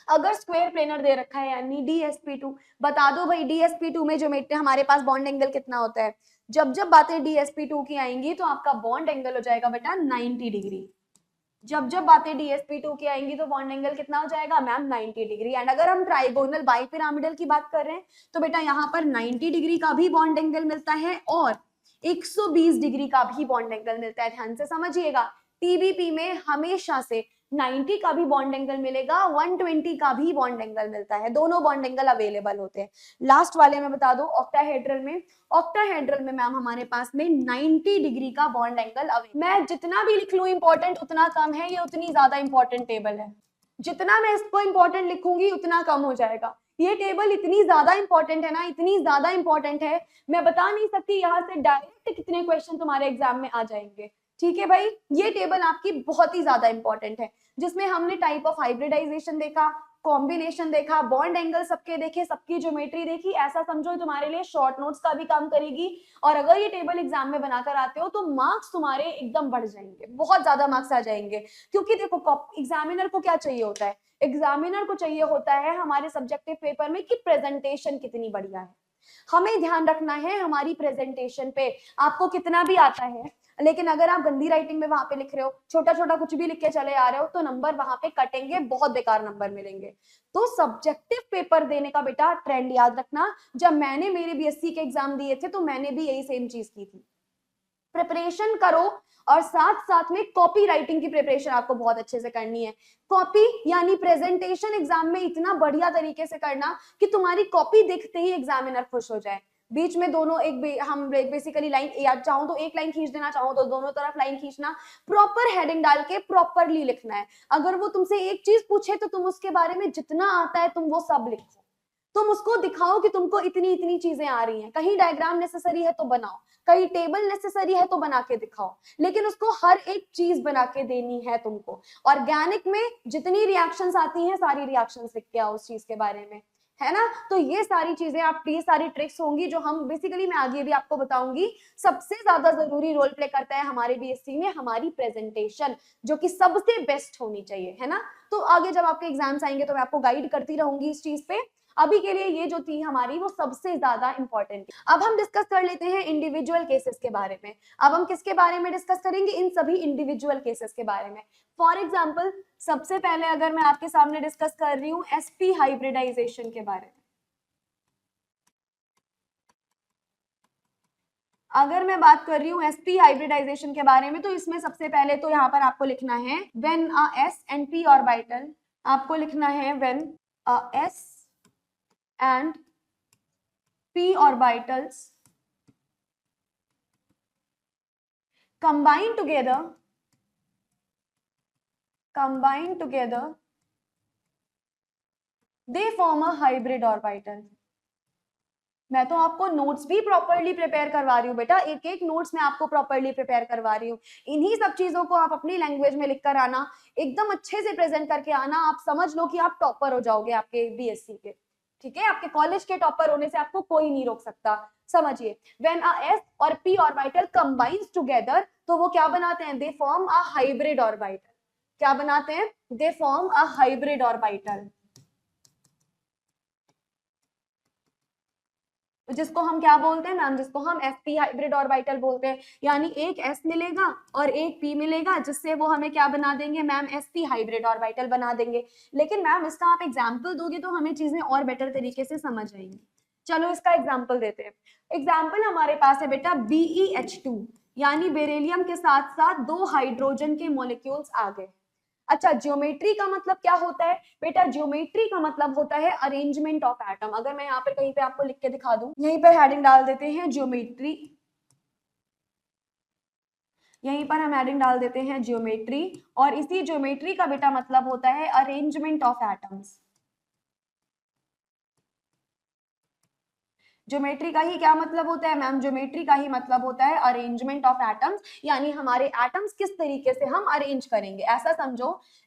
अगर स्क्वायर प्लेनर दे रखा है यानी dsp2, बता दो भाई dsp2 में ज्योमेट्री हमारे पास बॉन्ड एंगल कितना होता है। जब जब बातें dsp2 की आएंगी तो आपका बॉन्ड एंगल हो जाएगा बेटा 90 डिग्री। जब जब बातें dsp2 की आएंगी तो बॉन्ड एंगल कितना हो जाएगा मैम, 90 डिग्री। एंड अगर हम ट्राइगोनल बाई पिरामिडल की बात कर रहे हैं तो बेटा यहाँ पर 90 डिग्री का भी बॉन्ड एंगल मिलता है और 120 डिग्री का भी बॉन्ड एंगल मिलता है। ध्यान से समझिएगा, टीबीपी में हमेशा से 90 का भी बॉन्ड एंगल मिलेगा, 120 का भी बॉन्ड एंगल मिलता है, दोनों बॉन्ड एंगल अवेलेबल होते हैं। लास्ट वाले में बता दो ऑक्टाहेड्रल में, ऑक्टाहेड्रल में मैम हमारे पास में 90 डिग्री का बॉन्ड एंगल अवेलेबल। मैं जितना भी लिख लूं इंपॉर्टेंट उतना कम है, ये उतनी ज्यादा इंपॉर्टेंट टेबल है। जितना मैं इसको इंपॉर्टेंट लिखूंगी उतना कम हो जाएगा। ये टेबल इतनी ज्यादा इंपॉर्टेंट है ना, इतनी ज्यादा इंपॉर्टेंट है, मैं बता नहीं सकती यहाँ से डायरेक्ट कितने क्वेश्चन तुम्हारे एग्जाम में आ जाएंगे। ठीक है भाई, ये टेबल आपकी बहुत ही ज्यादा इंपॉर्टेंट है, जिसमें हमने टाइप ऑफ हाइब्रिडाइजेशन देखा, कॉम्बिनेशन देखा, बॉन्ड एंगल सबके देखे, सबकी ज्योमेट्री देखी। ऐसा समझो तुम्हारे लिए शॉर्ट नोट्स का भी काम करेगी। और अगर ये टेबल एग्जाम में बनाकर आते हो तो मार्क्स तुम्हारे एकदम बढ़ जाएंगे, बहुत ज्यादा मार्क्स आ जाएंगे। क्योंकि देखो एग्जामिनर को क्या चाहिए होता है, एग्जामिनर को चाहिए होता है हमारे सब्जेक्टिव पेपर में कि प्रेजेंटेशन कितनी बढ़िया है। हमें ध्यान रखना है हमारी प्रेजेंटेशन पे, आपको कितना भी आता है लेकिन अगर आप गंदी राइटिंग में वहां पे लिख रहे हो, छोटा छोटा कुछ भी लिख के चले आ रहे हो, तो नंबर वहां पे कटेंगे, बहुत बेकार नंबर मिलेंगे। तो सब्जेक्टिव पेपर देने का बेटा ट्रेंड याद रखना, जब मैंने मेरे बीएससी के एग्जाम दिए थे तो मैंने भी यही सेम चीज की थी। प्रिपरेशन करो और साथ साथ में कॉपी राइटिंग की प्रिपरेशन आपको बहुत अच्छे से करनी है। कॉपी यानी प्रेजेंटेशन एग्जाम में इतना बढ़िया तरीके से करना कि तुम्हारी कॉपी देखते ही एग्जामिनर खुश हो जाए। बीच में दोनों हम बेसिकली लाइन या चाहो तो एक लाइन खींच देना, चाहो तो दोनों तरफ लाइन खींचना, प्रॉपर हेडिंग डाल के प्रॉपरली लिखना है। अगर वो तुमसे एक चीज पूछे तो तुम उसके बारे में जितना आता है तुम वो सब लिखो, तुम उसको दिखाओ कि तुमको इतनी इतनी चीजें आ रही हैं। कहीं डायग्राम नेसेसरी है तो बनाओ, कहीं टेबल नेसेसरी है तो बना के दिखाओ, लेकिन उसको हर एक चीज बना के देनी है तुमको। ऑर्गेनिक में जितनी रिएक्शंस आती हैं सारी रिएक्शंस लिख के आओ उस चीज के बारे में, है ना। तो ये सारी चीजें आप, ये सारी ट्रिक्स होंगी जो हम बेसिकली मैं आगे भी आपको बताऊंगी। सबसे ज्यादा जरूरी रोल प्ले करता है हमारे बीएससी में हमारी प्रेजेंटेशन, जो कि सबसे बेस्ट होनी चाहिए, है ना। तो आगे जब आपके एग्जाम्स आएंगे तो मैं आपको गाइड करती रहूंगी इस चीज पे। अभी के लिए ये जो थी हमारी वो सबसे ज्यादा इंपॉर्टेंट। अब हम डिस्कस कर लेते हैं इंडिविजुअल केसेस के बारे में। अब हम किसके बारे में डिस्कस करेंगे, इन सभी इंडिविजुअल केसेस के बारे में। फॉर एग्जाम्पल सबसे पहले अगर मैं आपके सामने डिस्कस कर रही हूँ एसपी हाइब्रिडाइजेशन के बारे में, अगर मैं बात कर रही हूँ एसपी हाइब्रिडाइजेशन के बारे में, तो इसमें सबसे पहले तो यहाँ पर आपको लिखना है when a S and P orbital, आपको लिखना है when a S and p orbitals combine together they form a hybrid orbital। मैं तो आपको नोट्स भी प्रॉपरली प्रिपेयर करवा रही हूँ बेटा, एक एक नोट्स में आपको प्रॉपरली प्रिपेयर करवा रही हूँ। इन्हीं सब चीजों को आप अपनी लैंग्वेज में लिख कर आना, एकदम अच्छे से प्रेजेंट करके आना। आप समझ लो कि आप टॉपर हो जाओगे आपके बीएससी के, ठीक है। आपके कॉलेज के टॉपर होने से आपको कोई नहीं रोक सकता, समझिए। व्हेन अ एस और पी ऑर्बिटल कंबाइंस टुगेदर, तो वो क्या बनाते हैं, they form a hybrid orbital. क्या बनाते हैं, they form a hybrid orbital, जिसको हम क्या बोलते हैं मैम, जिसको हम एसपी हाइब्रिड ऑर्बिटल बोलते हैं। यानी एक एस मिलेगा और एक पी मिलेगा, जिससे वो हमें क्या बना देंगे मैम, एसपी हाइब्रिड ऑर्बिटल बना देंगे। लेकिन मैम इसका आप एग्जाम्पल दोगे तो हमें चीजें और बेटर तरीके से समझ आएंगी। चलो इसका एग्जाम्पल देते हैं। एग्जाम्पल हमारे पास है बेटा BeH2, यानी बेरिलियम के साथ साथ 2 हाइड्रोजन के मॉलिक्यूल्स आ गए। अच्छा, ज्योमेट्री का मतलब क्या होता है बेटा, ज्योमेट्री का मतलब होता है अरेंजमेंट ऑफ एटम। अगर मैं यहाँ पर कहीं पे आपको लिख के दिखा दूं, यहीं पर हेडिंग डाल देते हैं ज्योमेट्री, यहीं पर हम हेडिंग डाल देते हैं ज्योमेट्री, और इसी ज्योमेट्री का बेटा मतलब होता है अरेंजमेंट ऑफ एटम्स। ज्योमेट्री का ही क्या मतलब होता है मैम, ज्योमेट्री का ही मतलब होता है अरेंजमेंट ऑफ एटम्स, यानी हमारे एटम्स किस तरीके से हम अरेंज करेंगे।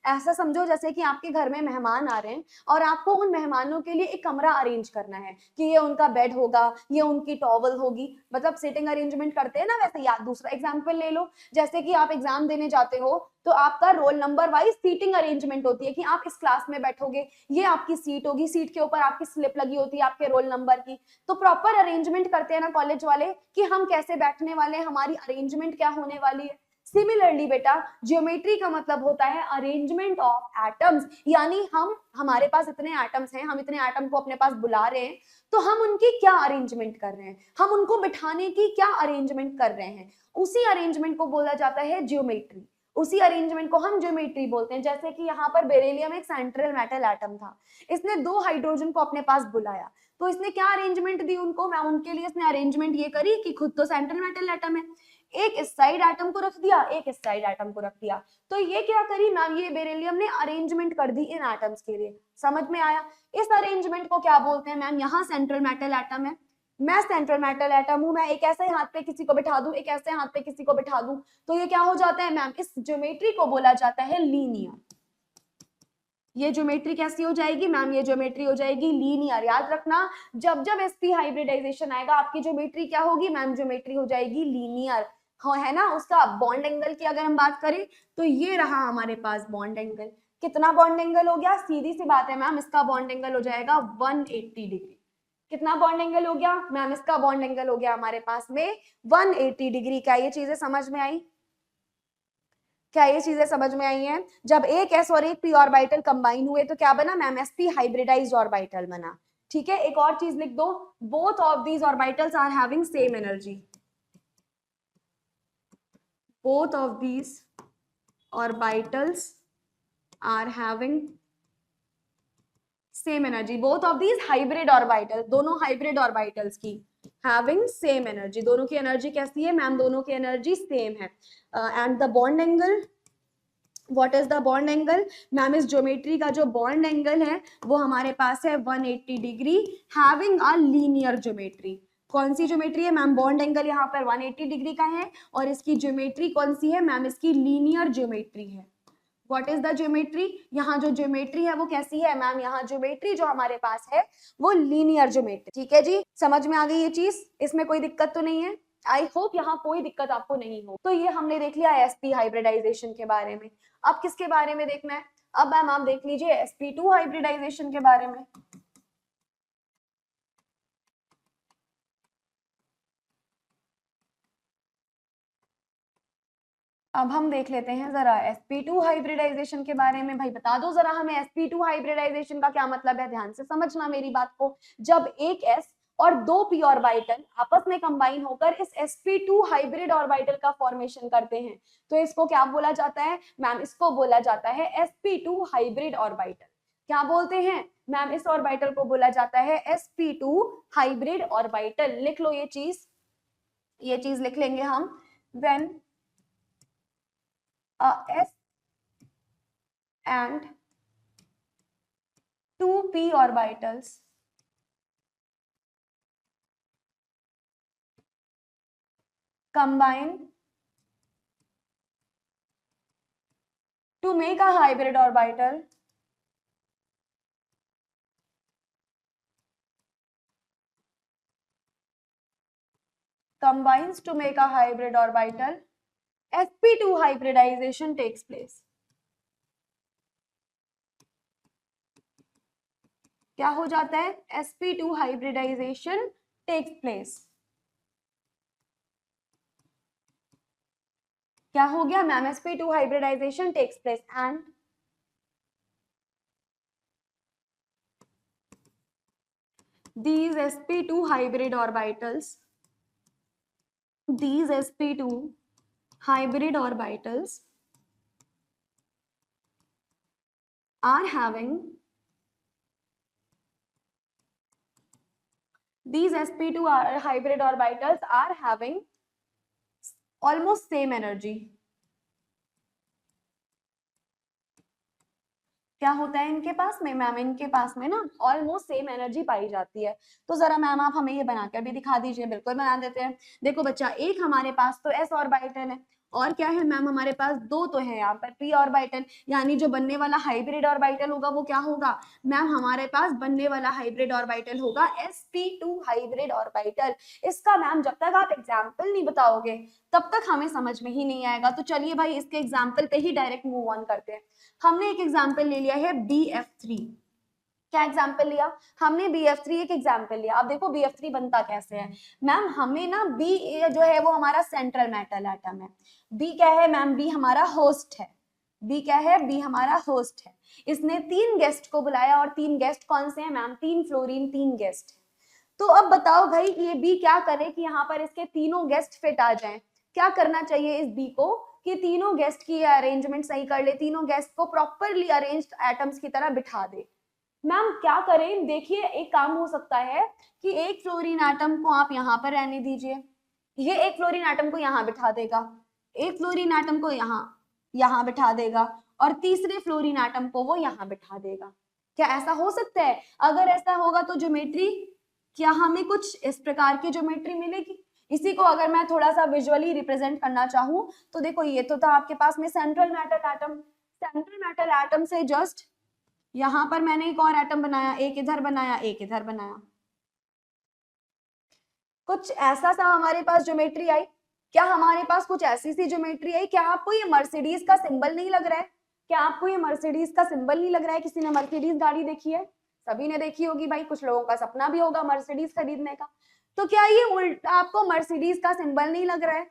ऐसा समझो जैसे कि आपके घर में मेहमान आ रहे हैं और आपको उन मेहमानों के लिए एक कमरा अरेंज करना है कि ये उनका बेड होगा, ये उनकी टॉवल होगी, मतलब सिटिंग अरेंजमेंट करते हैं ना, वैसे याद। दूसरा एग्जाम्पल ले लो, जैसे कि आप एग्जाम देने जाते हो तो आपका roll number wise seating arrangement होती है कि आप इस क्लास में बैठोगे, ये आपकी सीट होगी, सीट के ऊपर आपकी स्लिप लगी होती है आपके रोल नंबर की। तो प्रॉपर अरेंजमेंट करते हैं ना कॉलेज वाले कि हम कैसे बैठने वाले हैं, हमारी अरेंजमेंट क्या होने वाली है। सिमिलरली बेटा ज्योमेट्री का मतलब होता है अरेंजमेंट ऑफ एटम्स, यानी हमारे पास इतने एटम्स हैं, हम इतने एटम को अपने पास बुला रहे हैं, तो हम उनकी क्या अरेंजमेंट कर रहे हैं, हम उनको बिठाने की क्या अरेंजमेंट कर रहे हैं, उसी अरेंजमेंट को बोला जाता है ज्योमेट्री। उसी अरेंजमेंट को हम ज्योमेट्री बोलते हैं। जैसे कि यहाँ पर बेरिलियम एक सेंट्रल मेटल एटम था, इसने 2 हाइड्रोजन को अपने पास बुलाया, तो इसने क्या अरेंजमेंट दी उनको मैम, उनके लिए इसने अरेंजमेंट ये करी कि खुद तो सेंट्रल मेटल एटम है, एक इस साइड एटम को रख दिया, एक इस साइड एटम को रख दिया। तो ये क्या करी मैम, ये बेरिलियम ने अरेंजमेंट कर दी इन एटम्स के लिए। समझ में आया। इस अरेंजमेंट को क्या बोलते हैं मैम, यहाँ सेंट्रल मेटल एटम है, मैं सेंट्रल मेटल एटम हूं, मैं एक ऐसे हाथ पे किसी को बिठा दूं, एक ऐसे हाथ पे किसी को बिठा दूं, तो ये क्या हो जाता है मैम, इस ज्योमेट्री को बोला जाता है लीनियर। ये ज्योमेट्री कैसी हो जाएगी मैम, ये ज्योमेट्री हो जाएगी लीनियर। याद रखना, जब जब एसपी हाइब्रिडाइजेशन आएगा आपकी ज्योमेट्री क्या होगी मैम, ज्योमेट्री हो जाएगी लीनियर, है ना। उसका बॉन्ड एंगल की अगर हम बात करें तो ये रहा हमारे पास बॉन्ड एंगल, कितना बॉन्ड एंगल हो गया? सीधी सी बात है मैम, इसका बॉन्ड एंगल हो जाएगा 180 डिग्री। कितना बॉन्ड एंगल हो गया मैम? इसका बॉन्ड एंगल हो गया हमारे पास में 180 डिग्री। क्या ये चीजें समझ में आई? क्या ये चीजें समझ में आई हैं? जब एक एस और एक पी ऑर्बिटल कंबाइन हुए तो क्या बना मैम? एसपी हाइब्रिडाइज्ड ऑर्बिटल बना। ठीक है, एक और चीज लिख दो, both of these orbitals are having same energy. Both of these orbitals are having same energy. Both of these hybrid orbital, दोनों हाइब्रिड ऑर्बिटल्स की हैविंग सेम एनर्जी। दोनों की एनर्जी कैसी है मैम? दोनों की एनर्जी सेम है। And the bond angle, what is the bond angle ma'am? इस ज्योमेट्री का जो बॉन्ड एंगल है वो हमारे पास है 180 degree, having a linear geometry. कौन सी ज्योमेट्री है मैम? बॉन्ड एंगल यहाँ पर 180 डिग्री का है और इसकी ज्योमेट्री कौन सी है मैम? इसकी लीनियर ज्योमेट्री है। What is the geometry? यहाँ जो ज्योमेट्री है वो कैसी है मैम? यहाँ ज्योमेट्री जो हमारे पास है वो लीनियर ज्योमेट्री। ठीक है जी, समझ में आ गई ये चीज? इसमें कोई दिक्कत तो नहीं है? आई होप यहाँ कोई दिक्कत आपको नहीं हो। तो ये हमने देख लिया एसपी हाइब्रिडाइजेशन के बारे में। अब किसके बारे में देखना है? अब मैम आप देख लीजिए sp2 हाइब्रिडाइजेशन के बारे में। अब हम देख लेते हैं जरा sp2 हाइब्रिडाइजेशन के बारे में। भाई बता दो जरा हमें sp2 हाइब्रिडाइजेशन का क्या मतलब है? ध्यान से समझना मेरी बात को। जब एक s और दो p ऑर्बिटल आपस में कंबाइन होकर इस sp2 हाइब्रिड ऑर्बिटल का फॉर्मेशन करते हैं तो इसको क्या बोला जाता है मैम? इसको बोला जाता है sp2 हाइब्रिड ऑर्बिटल। क्या बोलते हैं मैम? इस ऑर्बिटल को बोला जाता है sp2 हाइब्रिड ऑर्बिटल। लिख लो ये चीज लिख लेंगे हम। When s and 2p orbitals combine to make a hybrid orbital, combines to make a hybrid orbital, sp2 hybridization takes place। क्या हो जाता है? sp2 hybridization takes place। क्या हो गया ma'am? sp2 hybridization takes place and these sp2 hybrid orbitals, these sp2 hybrid orbitals are having, these sp2 hybrid orbitals are having almost same energy। क्या होता है इनके पास में मैम? इनके पास में ना ऑलमोस्ट सेम एनर्जी पाई जाती है। तो जरा मैम आप हमें ये बनाकर भी दिखा दीजिए। बिल्कुल बना देते हैं। देखो बच्चा, एक हमारे पास तो s ऑर्बिटल है और क्या है मैम? हमारे पास दो तो है यहाँ पर p ऑर्बिटल, यानी जो बनने वाला हाइब्रिड ऑर्बिटल होगा वो क्या होगा मैम? हमारे पास बनने वाला हाइब्रिड ऑर्बिटल होगा sp2 हाइब्रिड ऑर्बिटल। इसका मैम जब तक आप एग्जाम्पल नहीं बताओगे तब तक हमें समझ में ही नहीं आएगा। तो चलिए भाई इसके एग्जाम्पल पे ही डायरेक्ट मूव ऑन करते हैं। हमने एक एग्जाम्पल ले लिया है BF3। क्या एग्जाम्पल लिया हमने? BF3 एक एग्जाम्पल लिया। अब देखो BF3 बनता कैसे है मैम? हमें ना B जो है वो हमारा सेंट्रल मेटल एटम है। B क्या है मैम? B हमारा होस्ट है। B क्या है? B हमारा होस्ट है। इसने 3 गेस्ट को बुलाया और 3 गेस्ट कौन से हैं मैम? 3 fluorine 3 guest. तो अब बताओ भाई ये B क्या करे कि यहाँ पर इसके तीनों गेस्ट फिट आ जाएं। क्या करना चाहिए इस B को कि तीनों गेस्ट की अरेंजमेंट सही कर ले, तीनों गेस्ट को प्रॉपरली अरेंज्ड एटम्स की तरह बिठा दे। मैम क्या करें? देखिए एक काम हो सकता है कि एक फ्लोरीन एटम को आप यहाँ पर रहने दीजिए, ये एक फ्लोरीन एटम को यहाँ बिठा देगा, एक फ्लोरीन एटम को यहाँ बिठा देगा और तीसरे फ्लोरीन एटम को वो यहाँ बिठा देगा। क्या ऐसा हो सकता है? अगर ऐसा होगा तो ज्योमेट्री क्या हमें कुछ इस प्रकार की ज्योमेट्री मिलेगी। इसी को अगर मैं थोड़ा सा विजुअली रिप्रेजेंट करना चाहूँ तो देखो ये तो था आपके पास में central metal atom. Central metal atom से जस्ट यहाँ पर मैंने एक और एटम बनाया, एक इधर बनाया, एक इधर बनाया। कुछ ऐसा सा हमारे पास ज्योमेट्री आई। क्या हमारे पास कुछ ऐसी सी ज्योमेट्री आई? क्या आपको ये मर्सिडीज का सिंबल नहीं लग रहा है? क्या आपको ये मर्सिडीज का सिंबल नहीं लग रहा है? किसी ने मर्सिडीज गाड़ी देखी है? सभी ने देखी होगी भाई, कुछ लोगों का सपना भी होगा मर्सिडीज खरीदने का। तो क्या ये उल्टा आपको मर्सिडीज का सिंबल नहीं लग रहा है?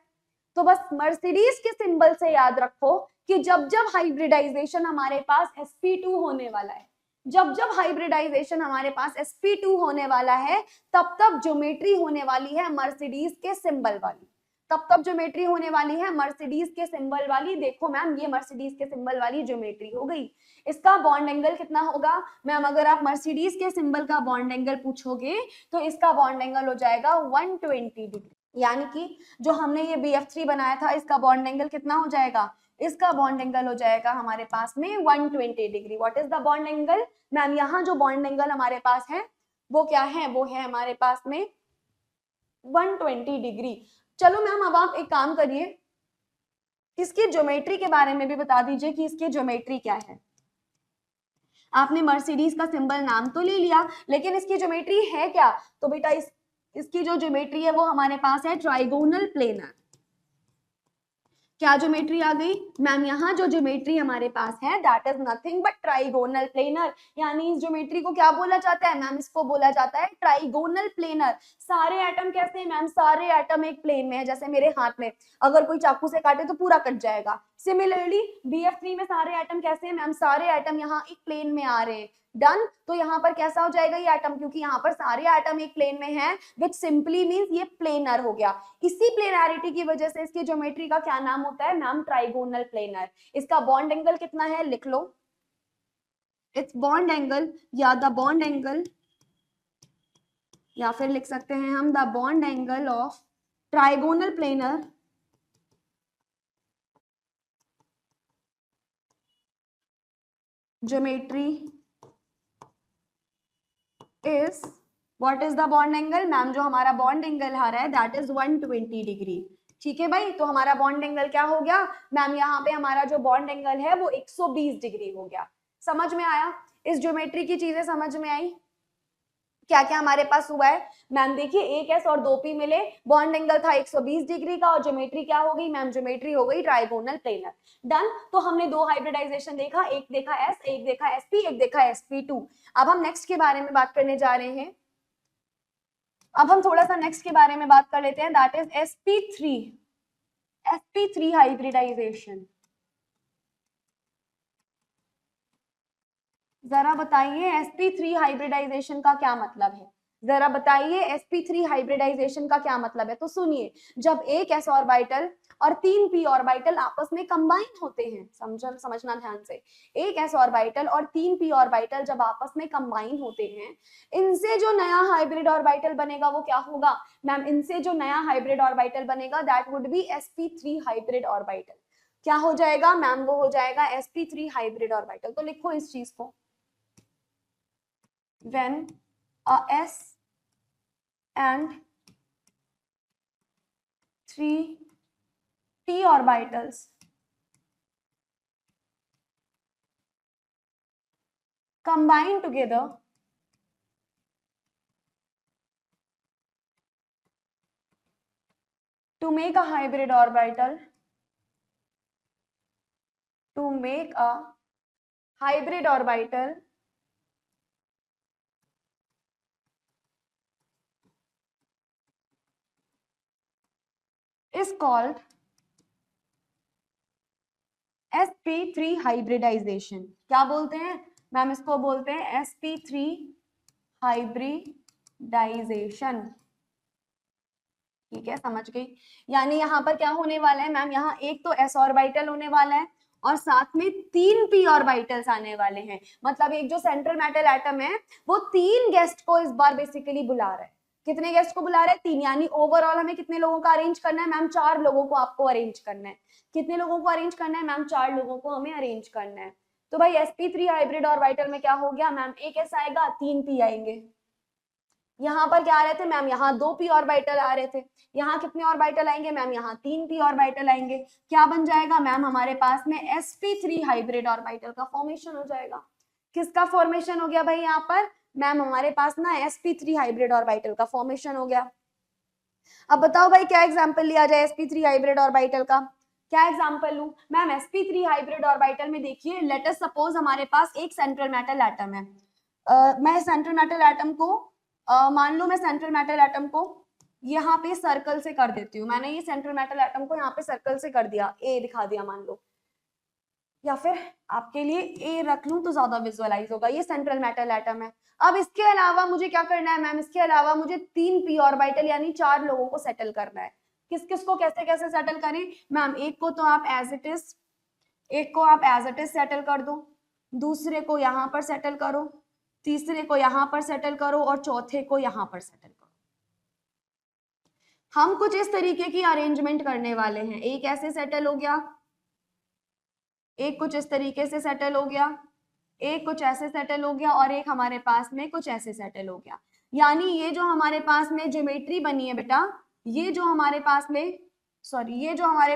तो बस मर्सिडीज के सिंबल से याद रखो कि जब जब हाइब्रिडाइजेशन हमारे पास sp2 होने वाला है, जब जब हाइब्रिडाइजेशन हमारे पास sp2 होने वाला है, तब तब ज्योमेट्री होने वाली है मर्सिडीज के सिंबल वाली, तब तब ज्योमेट्री होने वाली है मर्सिडीज के सिंबल वाली। देखो मैम, ये मर्सिडीज के सिंबल वाली ज्योमेट्री हो गई। इसका बॉन्ड एंगल कितना होगा मैम? अगर आप मर्सिडीज के सिंबल का बॉन्ड एंगल पूछोगे तो इसका बॉन्ड एंगल हो जाएगा 120 डिग्री। यानी कि जो हमने ये BF3 बनाया था, इसका बॉन्ड एंगल कितना हो जाएगा? इसका बॉन्ड एंगल हो जाएगा हमारे पास में 120 degree. What is the bond angle ma'am? यहाँ जो बॉन्ड एंगल हमारे पास है वो क्या है? वो है हमारे पास में 120 डिग्री। चलो मैम, अब आप एक काम करिए, इसकी ज्योमेट्री के बारे में भी बता दीजिए कि इसकी ज्योमेट्री क्या है। आपने मर्सिडीज का सिंबल नाम तो ले लिया, लेकिन इसकी ज्योमेट्री है क्या? तो बेटा इसकी जो ज्योमेट्री है वो हमारे पास है ट्राइगोनल प्लेनर। क्या ज्योमेट्री आ गई मैम? यहाँ जो ज्योमेट्री हमारे पास है that is nothing but trigonal planar. यानी इस ज्योमेट्री को क्या बोला जाता है मैम? इसको बोला जाता है ट्राइगोनल प्लेनर। सारे एटम कैसे हैं मैम? सारे एटम एक प्लेन में है। जैसे मेरे हाथ में अगर कोई चाकू से काटे तो पूरा कट जाएगा। सिमिलरली BF3 में सारे एटम कैसे हैं मैम? सारे एटम यहाँ एक प्लेन में आ रहे हैं। डन। तो यहाँ पर कैसा हो जाएगा ये एटम? क्योंकि यहाँ पर सारे एटम एक प्लेन में हैं, विच सिंपली मींस ये प्लेनर हो गया। इसी प्लेनैरिटी की वजह से इसकी ज्योमेट्री का क्या नाम होता है मैम? Trigonal planar. इसका बॉन्ड एंगल कितना है? लिख लो, इट्स बॉन्ड एंगल या द बॉन्ड एंगल, या फिर लिख सकते हैं हम the bond angle of trigonal planar geometry is, what is the bond angle ma'am? जो हमारा बॉन्ड एंगल आ रहा है दैट इज 120 डिग्री। ठीक है भाई, तो हमारा बॉन्ड एंगल क्या हो गया मैम? यहाँ पे हमारा जो बॉन्ड एंगल है वो 120 डिग्री हो गया। समझ में आया? इस ज्योमेट्री की चीजें समझ में आई? क्या क्या हमारे पास हुआ है मैम? देखिए, एक S और 2P मिले, बॉन्ड एंगल था 120 डिग्री का, और ज्योमेट्री क्या हो गई मैम? ज्योमेट्री हो गई ट्राइगोनल प्लेनर। डन। तो हमने दो हाइब्रिडाइजेशन देखा, एक देखा S, एक देखा SP, एक देखा sp2। अब हम नेक्स्ट के बारे में बात करने जा रहे हैं। अब हम थोड़ा सा नेक्स्ट के बारे में बात कर लेते हैं, दैट इज sp3 हाइब्रिडाइजेशन। जरा बताइए sp3 हाइब्रिडाइजेशन का क्या मतलब है? जरा बताइए sp3 हाइब्रिडाइजेशन का क्या मतलब है? तो सुनिए, जब एक s ऑर्बिटल और 3 p ऑर्बिटल आपस में कंबाइन होते हैं, समझना ध्यान से, एक s ऑर्बिटल और 3 p ऑर्बिटल जब आपस में कंबाइन होते हैं, इनसे जो नया हाइब्रिड ऑर्बिटल बनेगा वो क्या होगा मैम? इनसे जो नया हाइब्रिड ऑर्बिटल बनेगा that would be sp3 hybrid orbital. क्या हो जाएगा मैम? वो हो जाएगा sp3 हाइब्रिड ऑर्बिटल। तो लिखो इस चीज को, when a s and 3 p orbitals combine together to make a hybrid orbital, to make a hybrid orbital is called sp3 hybridization। क्या बोलते हैं मैम? इसको बोलते हैं sp3 हाइब्रिडाइजेशन। ठीक है, समझ गई? यानी यहाँ पर क्या होने वाला है मैम? यहाँ एक तो s ऑर्बिटल होने वाला है और साथ में 3 p ऑर्बिटल्स आने वाले हैं। मतलब एक जो सेंट्रल मेटल एटम है वो 3 गेस्ट को इस बार बेसिकली बुला रहा है। कितने गेस्ट को बुला रहा है? 3। यानी ओवरऑल हमें कितने लोगों का अरेंज करना है मैम? 4 लोगों को आपको अरेंज करना है। कितने लोगों को अरेंज करना है मैम? 4 लोगों को हमें अरेंज करना है। तो भाई sp3 हाइब्रिड ऑर्बिटल में क्या हो गया मैम? एक s आएगा, 3 p आएंगे। यहाँ पर क्या आ रहे थे मैम? यहाँ 2 p ऑर्बिटल आ रहे थे। यहाँ कितने ऑर्बिटल आएंगे मैम? यहाँ 3 p ऑर्बिटल आएंगे। क्या बन जाएगा मैम? हमारे पास में sp3 हाइब्रिड ऑर्बिटल का फॉर्मेशन हो जाएगा। किसका फॉर्मेशन हो गया भाई यहाँ पर मैम? हमारे पास ना sp3 हाइब्रिड ऑर्बिटल का फॉर्मेशन हो गया। अब बताओ भाई क्या एग्जांपल लिया जाए sp3 हाइब्रिड ऑर्बिटल का? क्या एग्जांपल लूं मैम? sp3 हाइब्रिड ऑर्बिटल में देखिए, लेट अस सपोज हमारे पास एक सेंट्रल मेटल एटम है। मैं सेंट्रल मेटल एटम को मान लो मैं सेंट्रल मेटल एटम को यहाँ पे सर्कल से कर देती हूँ। मैंने ये सेंट्रल मेटल एटम को यहाँ पे सर्कल से कर दिया, ए दिखा दिया मान लो, या फिर आपके लिए ए रख लूं तो ज्यादा विजुअलाइज होगा। ये सेंट्रल मेटल एटम है। अब इसके अलावा मुझे क्या करना है मैम? इसके अलावा मुझे 3 p ऑर्बिटल यानी 4 लोगों को सेटल करना है। किस किस को कैसे कैसे सेटल करें मैम? एक को तो आप एज इट इज, एक को आप एज इट इज सेटल कर दो, दूसरे को यहाँ पर सेटल करो, तीसरे को यहाँ पर सेटल करो और चौथे को यहाँ पर सेटल करो। हम कुछ इस तरीके की अरेंजमेंट करने वाले हैं। एक ऐसे सेटल हो गया, एक कुछ इस तरीके से सेटल हो गया, एक कुछ ऐसे सेटल हो गया और एक हमारे पास में कुछ ऐसे सेटल हो गया। यानी ये जो हमारे पास में ज्योमेट्री बनी है बेटा, ये जो हमारे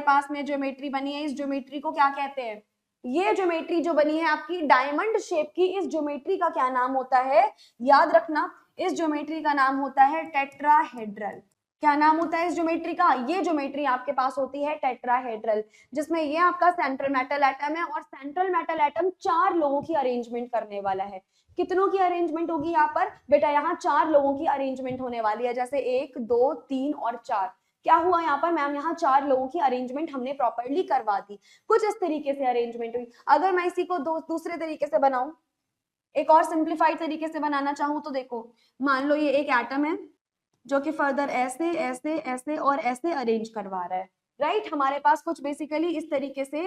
पास में ज्योमेट्री बनी है, इस ज्योमेट्री को क्या कहते हैं? ये ज्योमेट्री जो बनी है आपकी डायमंड शेप की, इस ज्योमेट्री का क्या नाम होता है? याद रखना, इस ज्योमेट्री का नाम होता है टेट्राहेड्रल। क्या नाम होता है इस ज्योमेट्री का? ये ज्योमेट्री आपके पास होती है टेट्राहेड्रल, जिसमें ये आपका सेंट्रल मेटल एटम है और सेंट्रल मेटल एटम 4 लोगों की अरेंजमेंट करने वाला है। कितनों की अरेंजमेंट होगी यहाँ पर बेटा? यहाँ 4 लोगों की अरेंजमेंट होने वाली है। जैसे 1 2 3 और 4। क्या हुआ यहाँ पर मैम? यहाँ 4 लोगों की अरेंजमेंट हमने प्रॉपर्ली करवा दी। कुछ इस तरीके से अरेंजमेंट हुई। अगर मैं इसी को दूसरे तरीके से बनाऊं, एक और सिंप्लीफाइड तरीके से बनाना चाहूं तो देखो, मान लो ये एक एटम है जो कि फर्दर ऐसे ऐसे ऐसे और ऐसे अरेंज करवा रहा है, राइट? हमारे पास कुछ बेसिकली इस तरीके से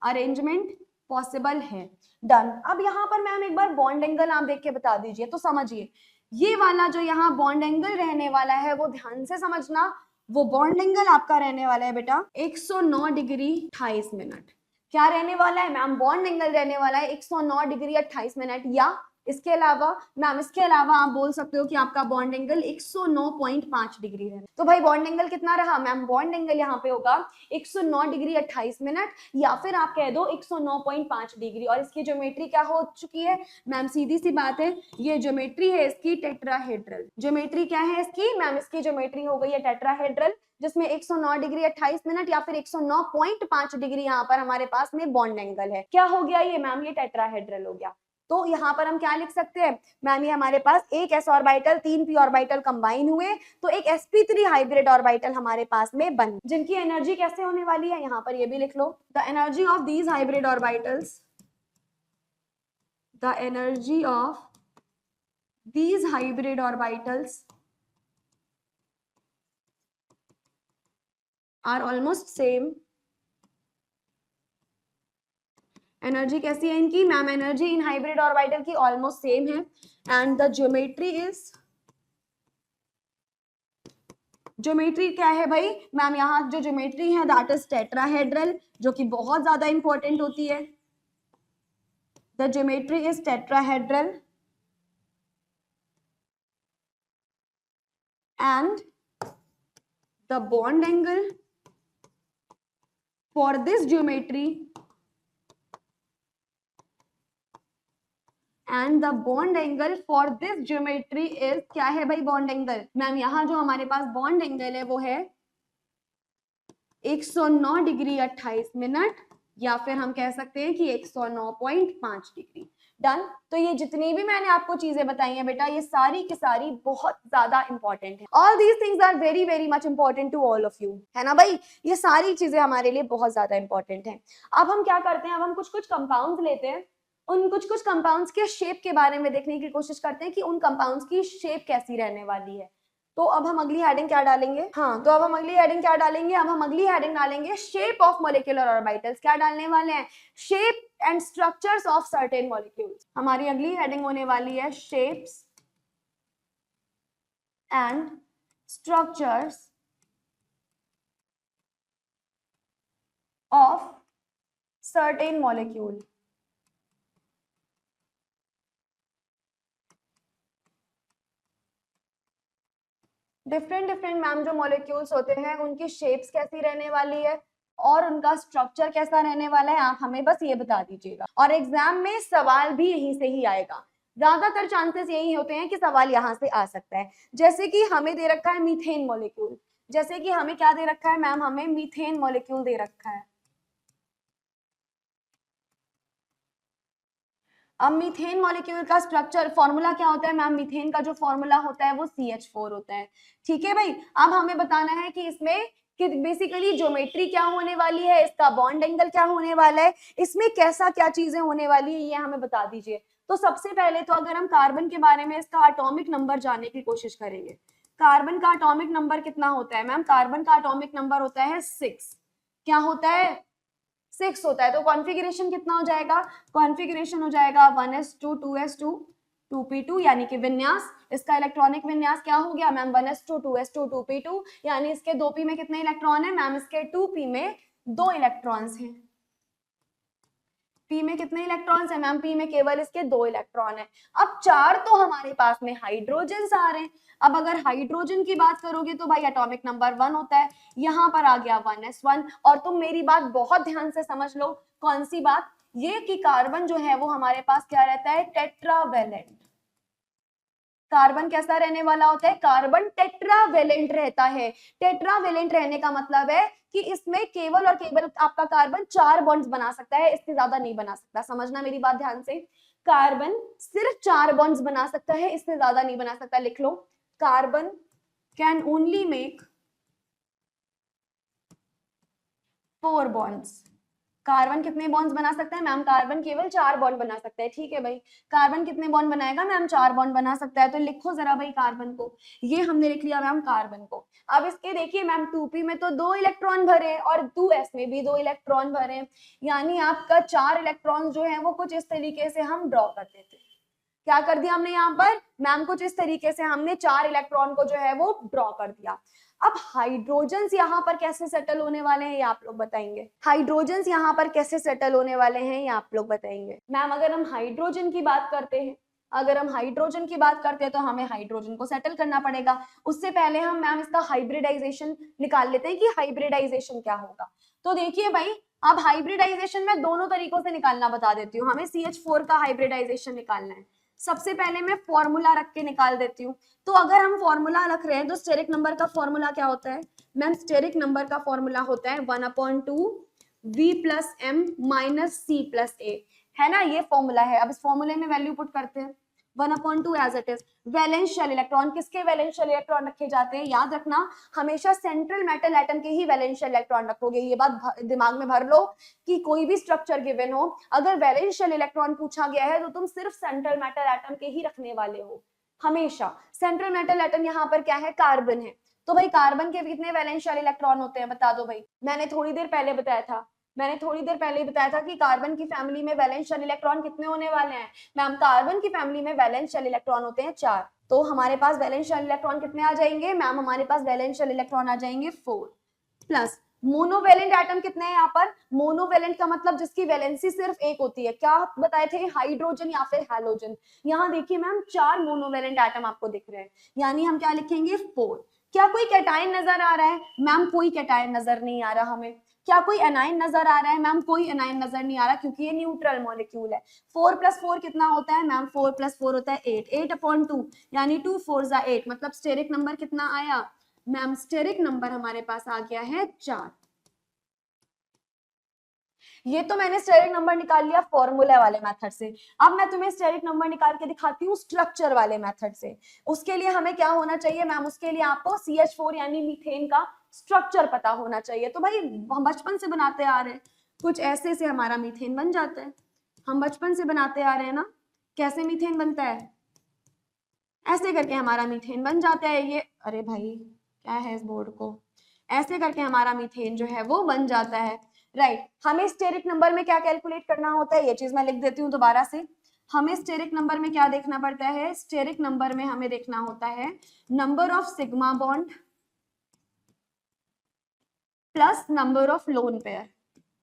अरेंजमेंट पॉसिबल है। डन। अब यहाँ पर मैम एक बार बॉन्ड एंगल आप देख के बता दीजिए तो समझिए, ये वाला जो यहाँ बॉन्ड एंगल रहने वाला है वो ध्यान से समझना, वो बॉन्ड एंगल आपका रहने वाला है बेटा 109 डिग्री 28 मिनट। क्या रहने वाला है मैम? बॉन्ड एंगल रहने वाला है 109 डिग्री 28 मिनट। या इसके अलावा मैम, इसके अलावा आप बोल सकते हो कि आपका बॉन्ड एंगल 109.5 डिग्री है। तो भाई बॉन्ड एंगल कितना रहा मैम? बॉन्ड एंगल यहाँ पे होगा 109 डिग्री 28 मिनट या फिर आप कह दो 109.5 डिग्री। और इसकी ज्योमेट्री क्या हो चुकी है मैम? सीधी सी बात है, ये ज्योमेट्री है इसकी टेट्राहेड्रल। ज्योमेट्री क्या है इसकी मैम? इसकी ज्योमेट्री हो गई है टेट्राहेड्रल, जिसमें 109 डिग्री 28 मिनट या फिर 109.5 डिग्री यहाँ पर हमारे पास में बॉन्ड एंगल है। क्या हो गया ये मैम? ये टेट्राहेड्रल हो गया। तो यहाँ पर हम क्या लिख सकते हैं मैम? ये हमारे पास एक s orbital 3 p orbital combine हुए तो एक sp3 हाइब्रिड ऑर्बिटल हमारे पास में बन, जिनकी एनर्जी कैसे होने वाली है यहाँ पर ये भी लिख लो। The energy of these hybrid orbitals, the energy of these hybrid orbitals are almost same. Energy कैसी है इनकी मैम? एनर्जी इन हाइब्रिड ऑर्बिटल की ऑलमोस्ट सेम है। And the geometry is, geometry क्या है भाई मैम? यहाँ जो ज्योमेट्री है दैट इज टेट्राहेड्रल, जो कि बहुत ज्यादा इंपॉर्टेंट होती है। The geometry is tetrahedral and the bond angle for this geometry and the bond angle for this geometry is, क्या है भाई बॉन्ड एंगल मैम? यहाँ जो हमारे पास बॉन्ड एंगल है वो है 109 डिग्री 28 मिनट या फिर हम कह सकते हैं कि 109.5 डिग्री। डन। तो ये जितनी भी मैंने आपको चीजें बताई हैं बेटा, ये सारी की सारी बहुत ज्यादा इंपॉर्टेंट है। All these things are very very much important to all of you, है ना भाई? ये सारी चीजें हमारे लिए बहुत ज्यादा इंपॉर्टेंट है। अब हम क्या करते हैं, अब हम कुछ कुछ कंपाउंड्स लेते हैं, उन कुछ कुछ कंपाउंड्स के शेप के बारे में देखने की कोशिश करते हैं कि उन कंपाउंड्स की शेप कैसी रहने वाली है। तो अब हम अगली हेडिंग क्या डालेंगे? हाँ, तो अब हम अगली हेडिंग क्या डालेंगे? अब हम अगली हेडिंग डालेंगे शेप ऑफ मॉलिक्यूलर ऑर्बिटल्स। क्या डालने वाले हैं? Shape and structures of certain molecules. हमारी अगली हेडिंग होने वाली है shapes and structures of certain molecule. Different ma'am जो मॉलिक्यूल्स होते हैं उनकी शेप्स कैसी रहने वाली है और उनका स्ट्रक्चर कैसा रहने वाला है, आप हमें बस ये बता दीजिएगा। और एग्जाम में सवाल भी यहीं से ही आएगा, ज्यादातर चांसेस यही होते हैं कि सवाल यहाँ से आ सकता है। जैसे कि हमें दे रखा है मीथेन मॉलिक्यूल, जैसे कि हमें क्या दे रखा है मैम? हमें मीथेन मॉलिक्यूल दे रखा है। अब मीथेन मॉलिक्यूल का स्ट्रक्चर फॉर्मूला क्या होता है मैम? मीथेन का जो फॉर्मूला होता है वो CH4 होता है। ठीक है भाई, अब हमें बताना है कि इसमें कि बेसिकली ज्योमेट्री क्या होने वाली है, इसका बॉन्ड एंगल क्या होने वाला है, इसमें कैसा क्या चीजें होने वाली है, ये हमें बता दीजिए। तो सबसे पहले तो अगर हम कार्बन के बारे में इसका एटॉमिक नंबर जानने की कोशिश करेंगे, कार्बन का एटॉमिक नंबर कितना होता है मैम? कार्बन का एटॉमिक नंबर होता है 6। क्या होता है? 6 होता है। तो कॉन्फ़िगरेशन कितना हो जाएगा? कॉन्फ़िगरेशन हो जाएगा 1s2 2s2 2p2, यानी कि विन्यास, इसका इलेक्ट्रॉनिक विन्यास क्या हो गया मैम? 1s2 2s2 2p2, यानी इसके 2p में कितने इलेक्ट्रॉन है मैम? इसके 2p में 2 इलेक्ट्रॉन्स हैं। p में कितने इलेक्ट्रॉन्स है मैम? p में केवल इसके 2 इलेक्ट्रॉन है। अब 4 तो हमारे पास में हाइड्रोजन आ रहे हैं। अब अगर हाइड्रोजन की बात करोगे तो भाई एटॉमिक नंबर 1 होता है, यहाँ पर आ गया 1s1। और तुम मेरी बात बहुत ध्यान से समझ लो, कौन सी बात? ये कि कार्बन जो है वो हमारे पास क्या रहता है? टेट्रावेलेंट। कार्बन कैसा रहने वाला होता है? कार्बन टेट्रावेलेंट रहता है। टेट्रावेलेंट रहने का मतलब है कि इसमें केवल और केवल आपका कार्बन 4 बॉन्ड्स बना सकता है, इससे ज्यादा नहीं बना सकता। समझना मेरी बात ध्यान से, कार्बन सिर्फ 4 बॉन्ड्स बना सकता है, इससे ज्यादा नहीं बना सकता। लिख लो, carbon can only make 4 bonds. Carbon कितने बॉन्ड्स बना सकता है मैम? कार्बन केवल 4 बॉन्ड बना सकता है। ठीक है भाई, कार्बन कितने बॉन्ड बनाएगा मैम? 4 बॉन्ड बना सकता है। तो लिखो जरा भाई कार्बन को, ये हमने लिख लिया मैम कार्बन को। अब इसके देखिए मैम 2p में तो 2 इलेक्ट्रॉन भरे और 2s में भी 2 इलेक्ट्रॉन भरे, यानी आपका 4 इलेक्ट्रॉन जो है वो कुछ इस तरीके से हम ड्रॉ कर देते हैं। क्या कर दिया हमने यहाँ पर मैम? कुछ इस तरीके से हमने 4 इलेक्ट्रॉन को जो है वो ड्रॉ कर दिया। अब हाइड्रोजन्स यहाँ पर कैसे सेटल होने वाले हैं ये आप लोग बताएंगे। हाइड्रोजन्स यहाँ पर कैसे सेटल होने वाले हैं ये आप लोग बताएंगे। मैम अगर हम हाइड्रोजन की बात करते हैं, अगर हम हाइड्रोजन की बात करते हैं तो हमें हाइड्रोजन को सेटल करना पड़ेगा। उससे पहले हम मैम इसका हाइब्रिडाइजेशन निकाल लेते हैं कि हाइब्रिडाइजेशन क्या होगा। तो देखिए भाई, अब हाइब्रिडाइजेशन में दोनों तरीकों से निकालना बता देती हूँ। हमें CH4 का हाइब्रिडाइजेशन निकालना है। सबसे पहले मैं फॉर्मूला रख के निकाल देती हूँ। तो अगर हम फॉर्मूला रख रहे हैं तो स्टेरिक नंबर का फॉर्मूला क्या होता है मैम? स्टेरिक नंबर का फॉर्मूला होता है 1/2 V + M - C + A, है ना? ये फॉर्मूला है। अब इस फॉर्मूले में वैल्यू पुट करते हैं, 1/2 as it is. Valence shell electron, किसके वैलेंस शेल इलेक्ट्रॉन रखे जाते हैं? याद रखना, हमेशा सेंट्रल मेटल एटम के ही वैलेंस शेल इलेक्ट्रॉन रखोगे। ये बात दिमाग में भर लो कि कोई भी स्ट्रक्चर गिवन हो, अगर वैलेंस शेल इलेक्ट्रॉन पूछा गया है तो तुम सिर्फ सेंट्रल मेटल एटम के ही रखने वाले हो हमेशा। सेंट्रल मेटल एटम यहाँ पर क्या है? कार्बन है। तो भाई कार्बन के कितने वैलेंस शेल इलेक्ट्रॉन होते हैं बता दो भाई? मैंने थोड़ी देर पहले बताया था कि कार्बन की फैमिली में वैलेंस शेल इलेक्ट्रॉन कितने होने वाले हैं मैम? कार्बन की फैमिली में वैलेंस शेल इलेक्ट्रॉन होते हैं 4। तो हमारे पास वैलेंस शेल इलेक्ट्रॉन कितने आ जाएंगे मैम? हमारे पास वैलेंस शेल इलेक्ट्रॉन आ जाएंगे 4 प्लस मोनोवेलेंट एटम कितने हैं यहाँ पर? मोनोवेलेंट का मतलब जिसकी वैलेंसी सिर्फ एक होती है। क्या बताए थे? हाइड्रोजन या फिर हैलोजन। यहाँ देखिए मैम 4 मोनोवेलेंट एटम आपको दिख रहे हैं, यानी हम क्या लिखेंगे? 4। क्या कोई कैटायन नजर आ रहा है मैम? कोई कैटायन नजर नहीं आ रहा हमें। क्या कोई एनाइन नजर आ रहा है मैम? कोई एनाइन नजर नहीं आ रहा क्योंकि ये न्यूट्रल मॉलिक्यूल है। 4 + 4 कितना होता है मैम? 4 + 4 होता है 8। 8/2 यानी 2 4 8, मतलब स्टेरिक नंबर कितना आया मैम? स्टेरिक नंबर हमारे पास आ गया है 4। ये तो मैंने स्टेरिक नंबर निकाल लिया फॉर्मूला वाले मेथड से। अब मैं तुम्हें स्टेरिक नंबर निकाल के दिखाती हूँ स्ट्रक्चर वाले मेथड से। उसके लिए हमें क्या होना चाहिए मैम? उसके लिए आपको CH4 यानी मीथेन का स्ट्रक्चर पता होना चाहिए। तो भाई हम बचपन से बनाते आ रहे हैं, कुछ ऐसे से हमारा मीथेन बन जाता है। हम बचपन से बनाते आ रहे हैं ना, कैसे मीथेन बनता है? ऐसे करके हमारा मीथेन बन जाता है। ये अरे भाई क्या है इस बोर्ड को, ऐसे करके हमारा मीथेन जो है वो बन जाता है। राइट, हमें स्टेरिक नंबर में क्या कैलकुलेट करना होता है, ये चीज मैं लिख देती हूँ दोबारा से। हमें स्टेरिक नंबर में क्या देखना पड़ता है? स्टेरिक नंबर में हमें देखना होता है number of sigma bond plus number of lone pair.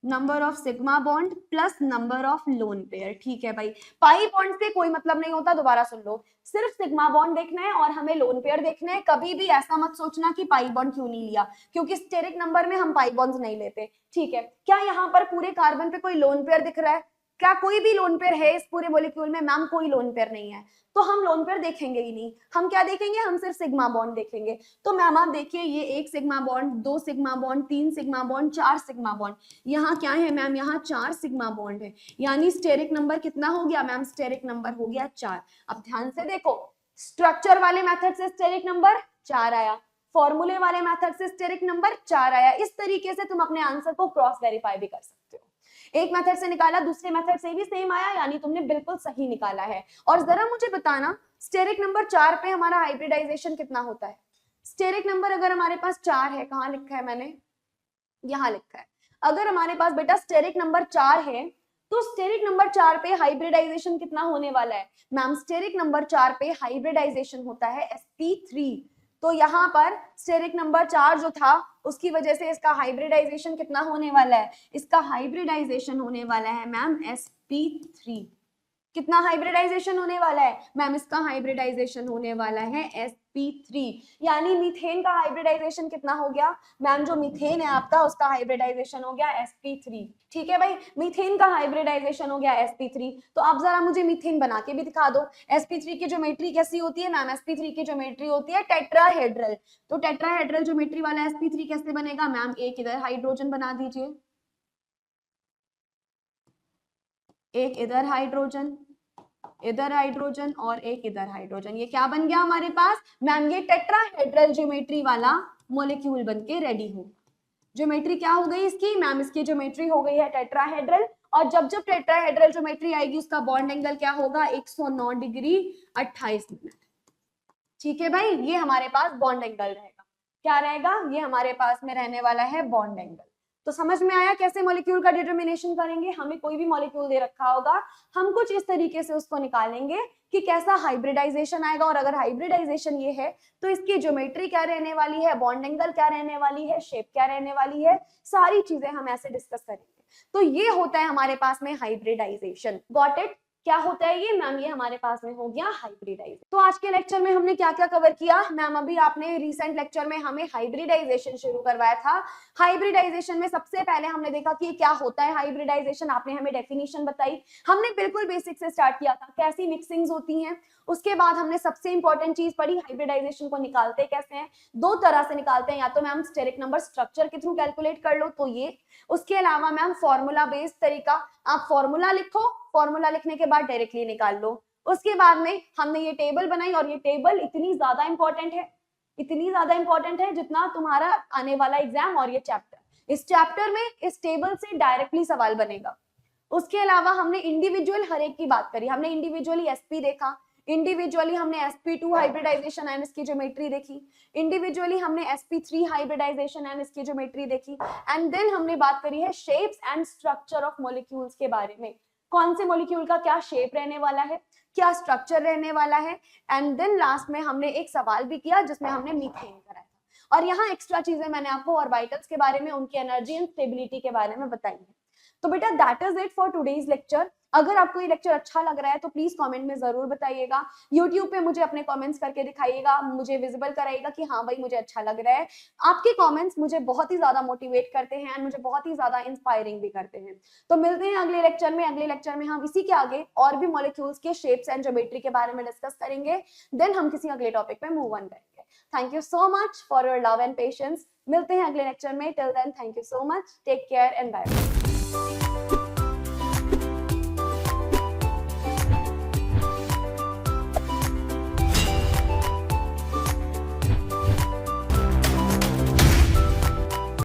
Number of sigma bond plus number of lone pair. ठीक है भाई, पाई बॉन्ड से कोई मतलब नहीं होता, दोबारा सुन लो। सिर्फ सिग्मा बॉन्ड देखना है और हमें लोन पेयर देखना है। कभी भी ऐसा मत सोचना कि पाई बॉन्ड क्यों नहीं लिया, क्योंकि स्टेरिक नंबर में हम पाई बॉन्ड्स नहीं लेते। ठीक है, क्या यहाँ पर पूरे कार्बन पे कोई लोन पेयर दिख रहा है? क्या कोई भी लोन पेयर है इस पूरे मॉलिक्यूल में? मैम कोई लोन पेयर नहीं है, तो हम लोन पेयर देखेंगे ही नहीं। हम क्या देखेंगे? हम सिर्फ सिग्मा बॉन्ड देखेंगे। तो मैम आप देखिए, ये 1 sigma bond, 2 sigma bond, 3 sigma bond, 4 sigma bond. यहाँ क्या है मैम? यहाँ 4 सिग्मा बॉन्ड है, यानी स्टेरिक नंबर कितना हो गया मैम? स्टेरिक नंबर हो गया 4। अब ध्यान से देखो, स्ट्रक्चर वाले मेथड से स्टेरिक नंबर 4 आया, फॉर्मूले वाले मेथड से स्टेरिक नंबर 4 आया। इस तरीके से तुम अपने आंसर को क्रॉस वेरीफाई भी कर सकते हो। एक मेथड से निकाला, दूसरे मेथड से भी सेम आया, यानी तुमने बिल्कुल सही निकाला है। और जरा मुझे बताना, स्टेरिक नंबर 4 पे हमारा हाइब्रिडाइजेशन कितना होता है? स्टेरिक नंबर अगर हमारे पास 4 है, कहाँ लिखा है मैंने? यहाँ लिखा है। अगर हमारे पास बेटा स्टेरिक नंबर 4 है, तो स्टेरिक नंबर 4 पे हाइब्रिडाइजेशन कितना होने वाला है? मैम स्टेरिक नंबर 4 पे हाइब्रिडाइजेशन होता है sp3। तो यहाँ पर स्टेरिक नंबर 4 जो था, उसकी वजह से इसका हाइब्रिडाइजेशन कितना होने वाला है? इसका हाइब्रिडाइजेशन होने वाला है मैम sp3। कितना हाइब्रिडाइजेशन होने वाला है मैम? इसका हाइब्रिडाइजेशन होने वाला है sp3, यानी मीथेन का हाइब्रिडाइजेशन कितना हो गया मैम? जो मीथेन है आपका, उसका हाइब्रिडाइजेशन हो गया sp3। ठीक है भाई, मीथेन का हाइब्रिडाइजेशन हो गया sp3। तो आप जरा मुझे मीथेन बना के भी दिखा दो। sp3 की ज्योमेट्री कैसी होती है मैम? sp3 की ज्योमेट्री होती है टेट्राहेड्रल। तो टेट्राहेड्रल ज्योमेट्री वाला sp3 कैसे बनेगा मैम? एक इधर हाइड्रोजन बना दीजिए, एक इधर हाइड्रोजन, इधर हाइड्रोजन और एक इधर हाइड्रोजन। ये क्या बन गया हमारे पास मैम? ये टेट्राहेड्रल ज्योमेट्री वाला मॉलिक्यूल बनके रेडी हो। ज्योमेट्री क्या हो गई इसकी मैम? इसकी ज्योमेट्री हो गई है टेट्राहेड्रल। और जब जब टेट्राहेड्रल ज्योमेट्री आएगी, उसका बॉन्ड एंगल क्या होगा? 109 डिग्री 28 मिनट। ठीक है भाई, ये हमारे पास बॉन्ड एंगल रहेगा। क्या रहेगा? ये हमारे पास में रहने वाला है बॉन्ड एंगल। तो समझ में आया कैसे मॉलिक्यूल का डिटर्मिनेशन करेंगे? हमें कोई भी मॉलिक्यूल दे रखा होगा, हम कुछ इस तरीके से उसको निकालेंगे कि कैसा हाइब्रिडाइजेशन आएगा, और अगर हाइब्रिडाइजेशन ये है तो इसकी ज्योमेट्री क्या रहने वाली है, बॉन्ड एंगल क्या रहने वाली है, शेप क्या रहने वाली है, सारी चीजें हम ऐसे डिस्कस करेंगे। तो ये होता है हमारे पास में हाइब्रिडाइजेशन। Got it? क्या होता है ये मैम? ये हमारे पास में हो गया हाइब्रिडाइजेशन। तो आज के लेक्चर में हमने क्या क्या कवर किया मैम? अभी आपने रिसेंट लेक्चर में हमें हाइब्रिडाइजेशन शुरू करवाया था। हाइब्रिडाइजेशन में सबसे पहले हमने देखा कि क्या होता है हाइब्रिडाइजेशन, आपने हमें डेफिनेशन बताई। हमने बिल्कुल बेसिक से स्टार्ट किया था, कैसी मिक्सिंग्स होती हैं। उसके बाद हमने सबसे इंपॉर्टेंट चीज पढ़ी, हाइब्रिडाइजेशन को निकालते कैसे हैं। 2 तरह से निकालते हैं, या तो मैम स्टेरिक नंबर स्ट्रक्चर के थ्रू कैलकुलेट कर लो, तो ये। उसके अलावा मैम फॉर्मूला बेस्ड तरीका, आप फॉर्मूला लिखो, फॉर्मूला लिखने के बाद डायरेक्टली निकाल लो। उसके बाद में हमने ये टेबल बनाई, और ये टेबल इतनी ज्यादा इंपॉर्टेंट है, इतनी ज्यादा इंपॉर्टेंट है जितना तुम्हारा आने वाला एग्जाम और ये चैप्टर। इस चैप्टर में इस टेबल से डायरेक्टली सवाल बनेगा। उसके अलावा हमने इंडिविजुअल हर एक की बात करी, हमने इंडिविजुअली sp देखा, इंडिविजुअली हमने sp2 हाइब्रिडाइजेशन एंड इसकी ज्योमेट्री देखी, इंडिविजुअली हमने sp3 हाइब्रिडाइजेशन एंड इसकी ज्योमेट्री देखी, एंड देन हमने बात करी है shapes and structure of molecules के बारे में। कौन से मॉलिक्यूल का क्या शेप रहने वाला है, क्या स्ट्रक्चर रहने वाला है, एंड देन लास्ट में हमने एक सवाल भी किया जिसमें हमने मीथेन कराया था। और यहाँ एक्स्ट्रा चीजें मैंने आपको ऑर्बिटल्स के बारे में, उनकी एनर्जी एंड स्टेबिलिटी के बारे में बताई है। तो बेटा that is it for today's lecture. अगर आपको ये लेक्चर अच्छा लग रहा है तो प्लीज कमेंट में जरूर बताइएगा। यूट्यूब पे मुझे अपने कमेंट्स करके दिखाइएगा, मुझे विजिबल कराइएगा कि हाँ भाई मुझे अच्छा लग रहा है। आपके कमेंट्स मुझे बहुत ही ज्यादा मोटिवेट करते हैं एंड मुझे बहुत ही ज्यादा इंस्पायरिंग भी करते हैं। तो मिलते हैं अगले लेक्चर में। अगले लेक्चर में हम इसी के आगे और भी मॉलिक्यूल्स के शेप्स एंड ज्योमेट्री के बारे में डिस्कस करेंगे। देन हम किसी अगले टॉपिक पे मूव ऑन करेंगे। Thank you so much for your love and patience. मिलते हैं अगले लेक्चर में। Till then thank you so much, take care and bye.